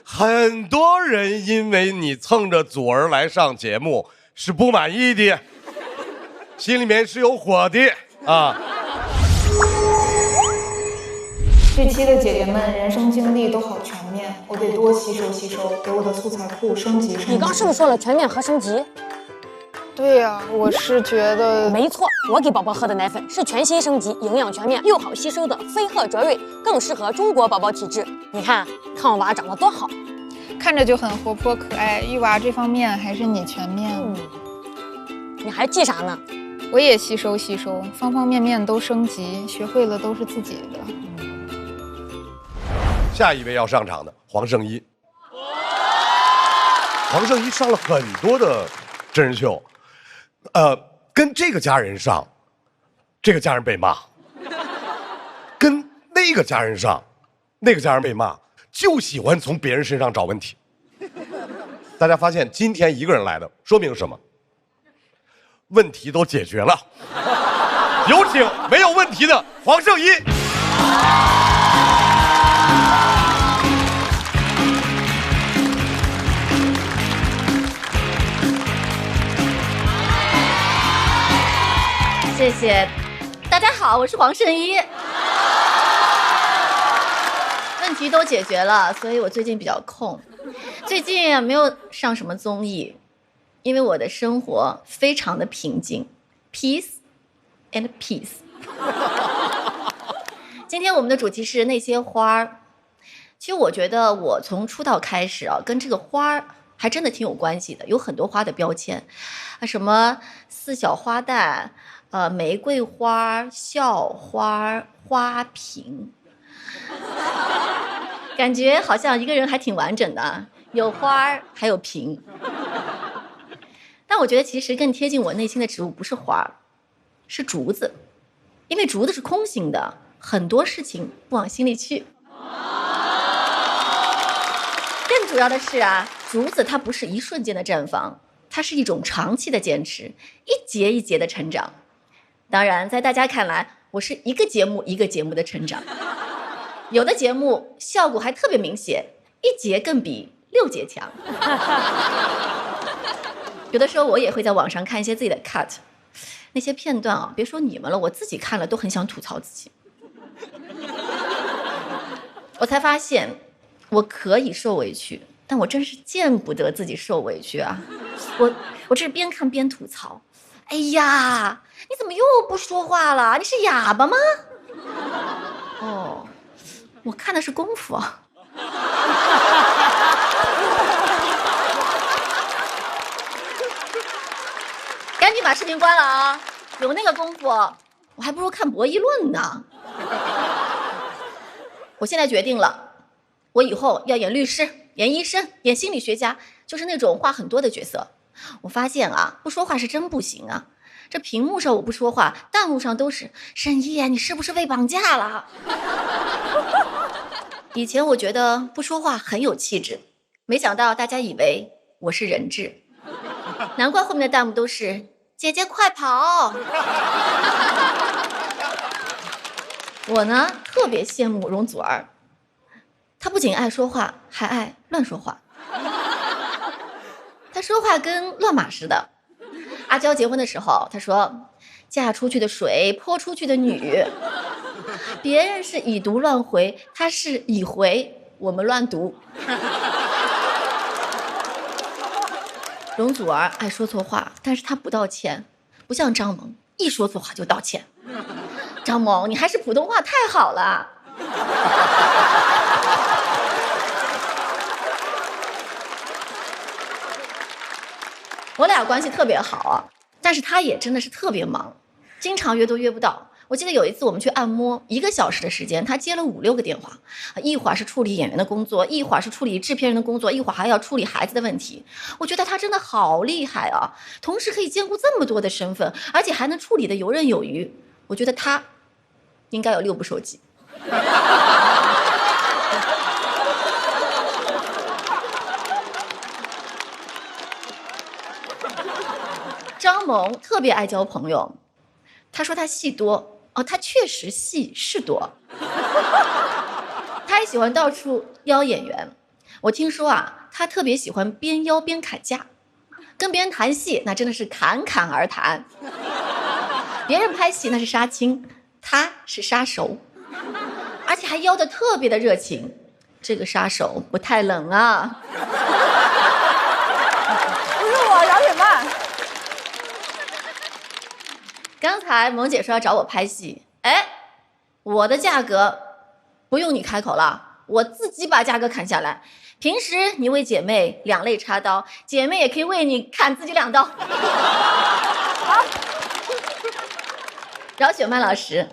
很多人因为你蹭着祖儿来上节目是不满意的，心里面是有火的啊。这期的姐姐们人生经历都好全面，我得多吸收吸收，给我的素材库升级升级。你刚是不是说了全面和升级？对呀，我是觉得没错，我给宝宝喝的奶粉是全新升级、营养全面又好吸收的飞鹤卓瑞，更适合中国宝宝体质。你看，看我娃长得多好，看着就很活泼可爱。育娃这方面还是你全面。你还记啥呢？我也吸收，方方面面都升级，学会了都是自己的。下一位要上场的黄圣依。黄圣依上了很多的真人秀，跟这个家人上，这个家人被骂；跟那个家人上，那个家人被骂，就喜欢从别人身上找问题。大家发现今天一个人来的，说明什么？问题都解决了。有请没有问题的黄圣依。谢谢，大家好，我是黄圣依。问题都解决了，所以我最近比较空。最近没有上什么综艺，因为我的生活非常的平静 ，peace and peace。今天我们的主题是那些花儿。其实我觉得我从出道开始啊，跟这个花儿还真的挺有关系的，有很多花的标签，什么四小花旦。玫瑰花、校花、花瓶，感觉好像一个人还挺完整的，有花还有瓶。但我觉得其实更贴近我内心的植物不是花，是竹子，因为竹子是空心的，很多事情不往心里去。更主要的是啊，竹子它不是一瞬间的绽放，它是一种长期的坚持，一节一节的成长。当然，在大家看来，我是一个节目一个节目的成长。有的节目效果还特别明显，一节更比6节强。有的时候我也会在网上看一些自己的 cut， 那些片段啊，别说你们了，我自己看了都很想吐槽自己。我才发现，我可以受委屈，但我真是见不得自己受委屈啊！我这是边看边吐槽。哎呀，你怎么又不说话了？你是哑巴吗？哦，我看的是功夫啊。赶紧把视频关了啊！有那个功夫，我还不如看博弈论呢。我现在决定了，我以后要演律师、演医生、演心理学家，就是那种话很多的角色。我发现啊，不说话是真不行啊！这屏幕上我不说话，弹幕上都是圣依，你是不是被绑架了？以前我觉得不说话很有气质，没想到大家以为我是人质，难怪后面的弹幕都是姐姐快跑。我呢特别羡慕容祖儿，她不仅爱说话，还爱乱说话。他说话跟乱码似的。阿娇结婚的时候，他说：“嫁出去的水泼出去的女。”别人是已读乱回，他是已回，我们乱读。容祖儿爱说错话，但是她不道歉，不像张萌，一说错话就道歉。张萌，你还是普通话太好了。我俩关系特别好啊，但是他也真的是特别忙，经常约都约不到。我记得有一次我们去按摩，1个小时的时间，他接了5、6个电话，一会儿是处理演员的工作，一会儿是处理制片人的工作，一会儿还要处理孩子的问题。我觉得他真的好厉害啊，同时可以兼顾这么多的身份，而且还能处理得游刃有余。我觉得他应该有6部手机。张萌特别爱交朋友，他说他戏多哦，他确实戏是多。他还喜欢到处邀演员，我听说啊，他特别喜欢边邀边砍价，跟别人谈戏那真的是侃侃而谈。别人拍戏那是杀青，他是杀熟，而且还邀得特别的热情。这个杀手不太冷啊。不是我，姚铁曼。刚才萌姐说要找我拍戏，哎，我的价格不用你开口了，我自己把价格砍下来。平时你为姐妹2肋插刀，姐妹也可以为你砍自己2刀。好，饶雪漫老师，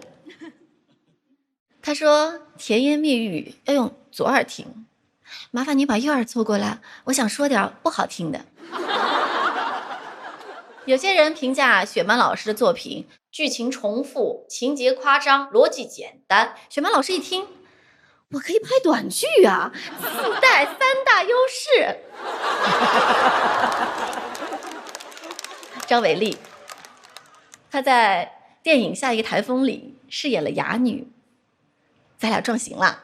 他说甜言蜜语要用左耳听，麻烦你把右耳凑过来，我想说点不好听的。有些人评价雪漫老师的作品剧情重复、情节夸张、逻辑简单。雪漫老师一听，我可以拍短剧啊，自带3大优势。张伟丽，她在电影《下一个台风》里饰演了哑女，咱俩撞型了。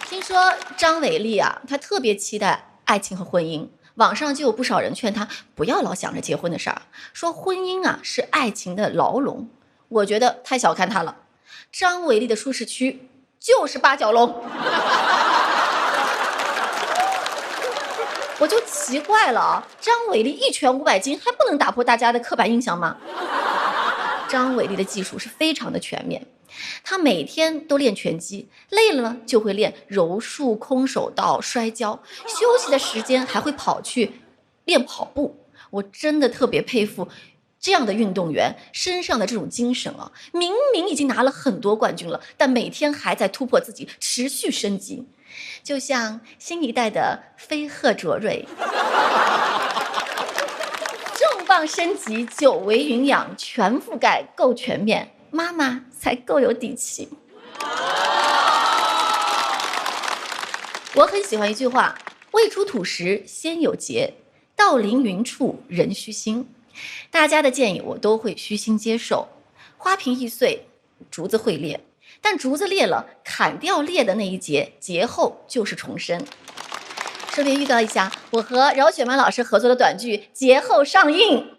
听说张伟丽啊，她特别期待爱情和婚姻。网上就有不少人劝他不要老想着结婚的事儿，说婚姻啊是爱情的牢笼。我觉得太小看他了，张伟丽的舒适区就是8角笼。我就奇怪了，张伟丽一拳500斤还不能打破大家的刻板印象吗？张伟丽的技术是非常的全面，他每天都练拳击，累了呢就会练柔术、空手道、摔跤，休息的时间还会跑去练跑步。我真的特别佩服这样的运动员身上的这种精神啊！明明已经拿了很多冠军了，但每天还在突破自己，持续升级，就像新一代的飞鹤卓瑞。重磅升级，久违云养，全覆盖够全面，妈妈才够有底气。我很喜欢一句话：未出土时先有节，到凌云处人须新。大家的建议我都会虚心接受。花瓶易碎，竹子会裂，但竹子裂了，砍掉裂的那一节，节后就是重生。顺便预告一下，我和饶雪漫老师合作的短剧节后上映。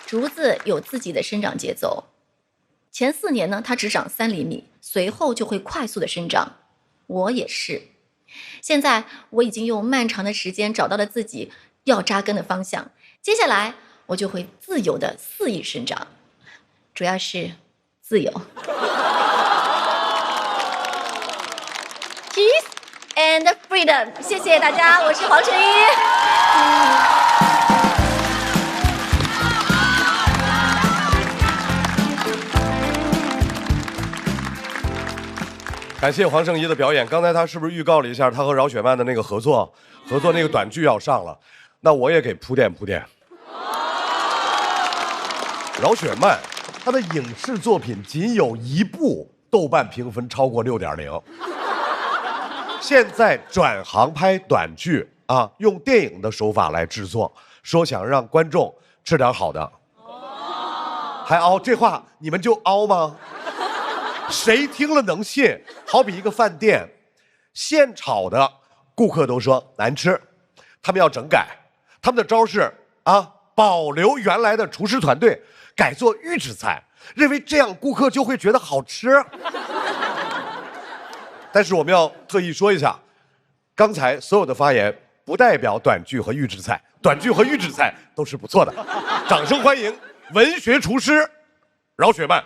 竹子有自己的生长节奏，前4年呢，它只长3厘米，随后就会快速的生长。我也是，现在我已经用漫长的时间找到了自己要扎根的方向，接下来我就会自由的肆意生长，主要是自由。Peace and freedom， 谢谢大家，我是黄晨依。感谢黄圣依的表演。刚才他是不是预告了一下他和饶雪漫的那个合作那个短剧要上了？那我也给铺垫铺垫。饶雪漫她的影视作品仅有1部豆瓣评分超过6.0，现在转行拍短剧啊，用电影的手法来制作，说想让观众吃点好的。还凹这话你们就凹吗？谁听了能信？好比一个饭店，现炒的顾客都说难吃，他们要整改，他们的招是啊，保留原来的厨师团队，改做预制菜，认为这样顾客就会觉得好吃。但是我们要特意说一下，刚才所有的发言不代表短剧和预制菜，短剧和预制菜都是不错的。掌声欢迎文学厨师饶雪漫。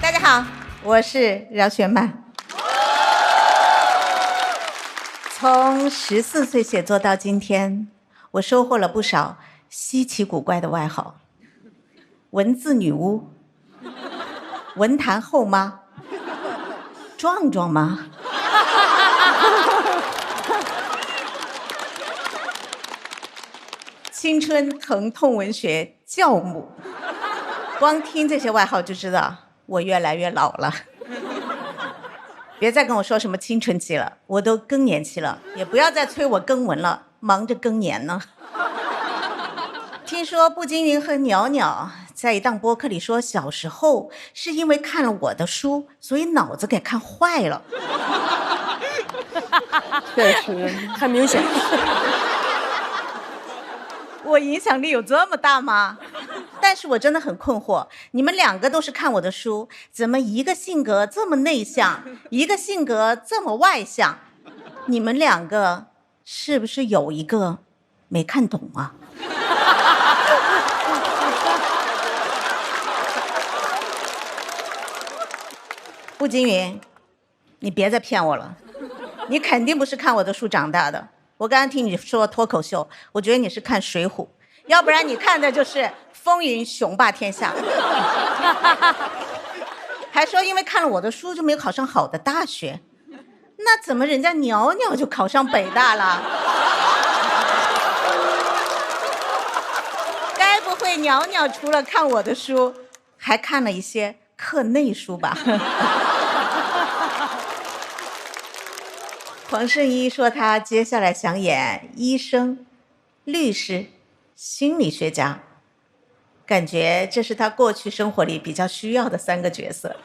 大家好，我是饶雪漫。从14岁写作到今天，我收获了不少稀奇古怪的外号：文字女巫、文坛后妈、壮壮妈。青春疼痛文学教母。光听这些外号就知道我越来越老了。别再跟我说什么青春期了，我都更年期了，也不要再催我更文了，忙着更年呢。听说步惊云和袅袅在一档播客里说，小时候是因为看了我的书，所以脑子给看坏了。确实很明显。我影响力有这么大吗？但是我真的很困惑，你们2个都是看我的书，怎么一个性格这么内向，一个性格这么外向？你们2个是不是有一个没看懂啊？步惊云，你别再骗我了，你肯定不是看我的书长大的。我刚刚听你说脱口秀，我觉得你是看《水浒》，要不然你看的就是风云雄霸天下。还说因为看了我的书就没有考上好的大学，那怎么人家袅袅就考上北大了？该不会袅袅除了看我的书，还看了一些课内书吧？黄圣依说他接下来想演医生、律师、心理学家，感觉这是他过去生活里比较需要的3个角色。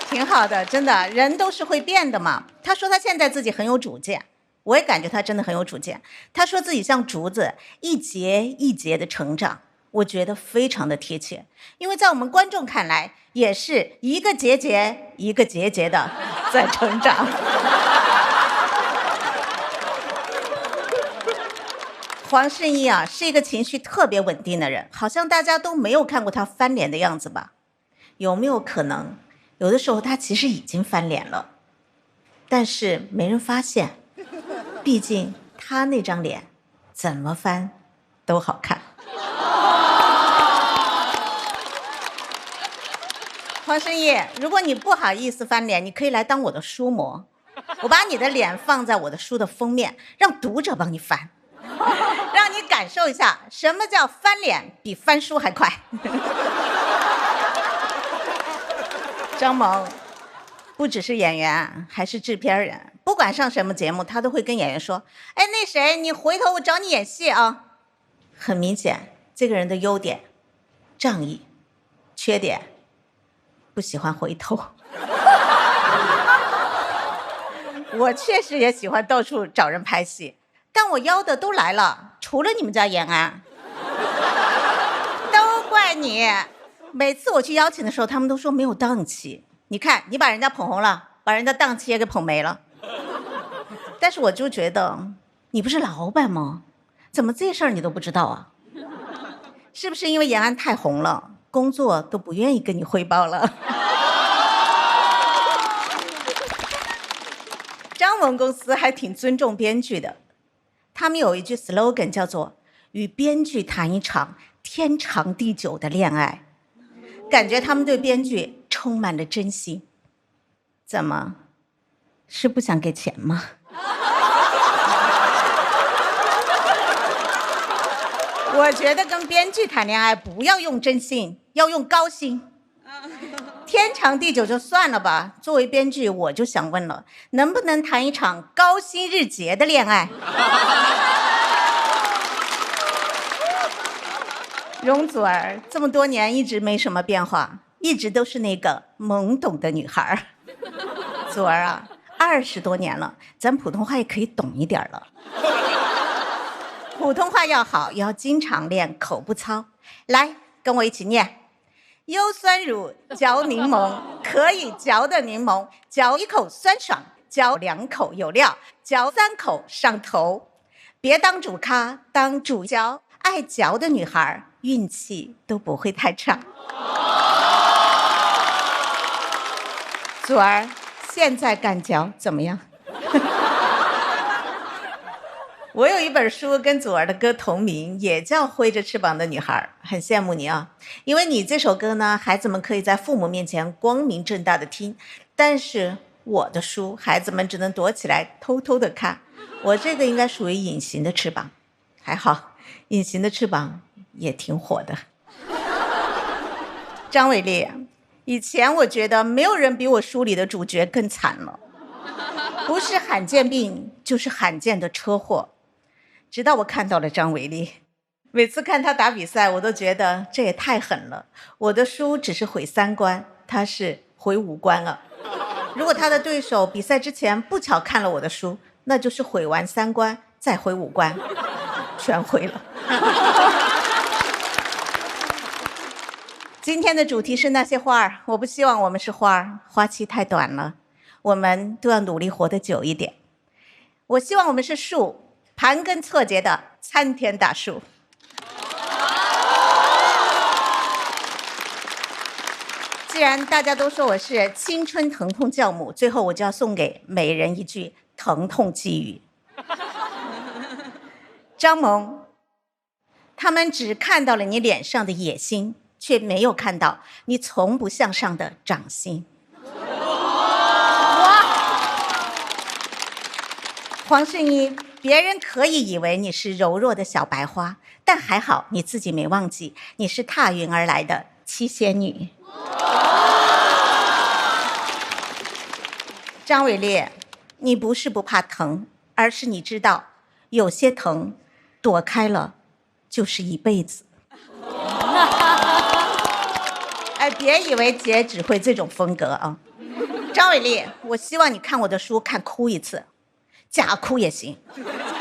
挺好的，真的，人都是会变的嘛。他说他现在自己很有主见，我也感觉他真的很有主见。他说自己像竹子，一节一节的成长。我觉得非常的贴切，因为在我们观众看来，也是一个节节一个节节的在成长。黄圣依啊，是一个情绪特别稳定的人，好像大家都没有看过他翻脸的样子吧？有没有可能，有的时候他其实已经翻脸了，但是没人发现？毕竟他那张脸怎么翻都好看。黄圣依，如果你不好意思翻脸，你可以来当我的书模，我把你的脸放在我的书的封面，让读者帮你翻，让你感受一下什么叫翻脸比翻书还快。张萌不只是演员，还是制片人，不管上什么节目，他都会跟演员说：“哎，那谁，你回头我找你演戏啊。”很明显，这个人的优点仗义，缺点不喜欢回头。我确实也喜欢到处找人拍戏，但我邀的都来了，除了你们家延安。都怪你，每次我去邀请的时候，他们都说没有档期。你看，你把人家捧红了，把人家档期也给捧没了。但是我就觉得，你不是老板吗？怎么这事儿你都不知道啊？是不是因为延安太红了，工作都不愿意跟你汇报了？张文公司还挺尊重编剧的，他们有一句 slogan 叫做“与编剧谈一场天长地久的恋爱”，感觉他们对编剧充满了真心。怎么，是不想给钱吗？我觉得跟编剧谈恋爱不要用真心，要用高薪。天长地久就算了吧，作为编剧我就想问了，能不能谈一场高薪日结的恋爱？容祖儿这么多年一直没什么变化，一直都是那个懵懂的女孩。祖儿啊，20多年了，咱普通话也可以懂一点了。普通话要好，也要经常练口部操。来，跟我一起念：优酸乳嚼柠檬，可以嚼的柠檬，嚼1口酸爽，嚼2口有料，嚼3口上头。别当主咖，当主嚼。爱嚼的女孩运气都不会太差。祖儿，现在敢嚼怎么样？我有一本书跟祖儿的歌同名，也叫《挥着翅膀的女孩》，很羡慕你啊，因为你这首歌呢，孩子们可以在父母面前光明正大的听，但是我的书，孩子们只能躲起来偷偷的看。我这个应该属于隐形的翅膀，还好，隐形的翅膀也挺火的。张伟丽，以前我觉得没有人比我书里的主角更惨了，不是罕见病，就是罕见的车祸。直到我看到了张伟丽，每次看他打比赛，我都觉得这也太狠了。我的书只是毁3观，他是毁5观了。如果他的对手比赛之前不巧看了我的书，那就是毁完3观再毁5观，全毁了。今天的主题是那些花儿，我不希望我们是花儿，花期太短了，我们都要努力活得久一点。我希望我们是树，盘根错节的参天大树。既然大家都说我是青春疼痛教母，最后我就要送给每人一句疼痛寄语。张萌，他们只看到了你脸上的野心，却没有看到你从不向上的掌心。黄圣依，别人可以以为你是柔弱的小白花，但还好你自己没忘记，你是踏云而来的七仙女。张伟烈，你不是不怕疼，而是你知道有些疼躲开了就是一辈子。哎，别以为姐只会这种风格啊！张伟烈，我希望你看我的书看哭一次，假哭也行，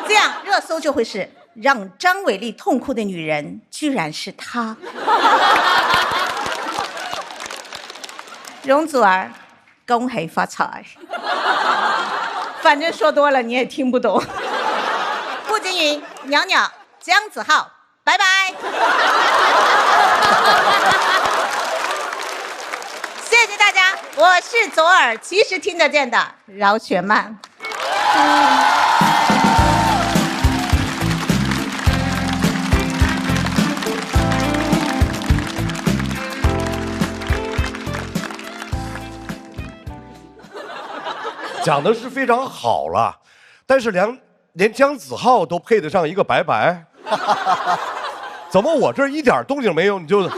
这样热搜就会是让张伟丽痛哭的女人居然是她。容祖儿，恭喜发财。反正说多了你也听不懂。步惊云、袅袅、姜子浩，拜拜。谢谢大家，我是左耳其实听得见的饶雪漫。讲的是非常好了，但是连姜子浩都配得上一个拜拜，怎么我这儿一点动静没有你就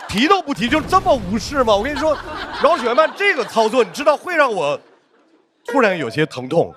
提都不提，就这么无视吗？我跟你说，饶雪漫这个操作，你知道会让我突然有些疼痛。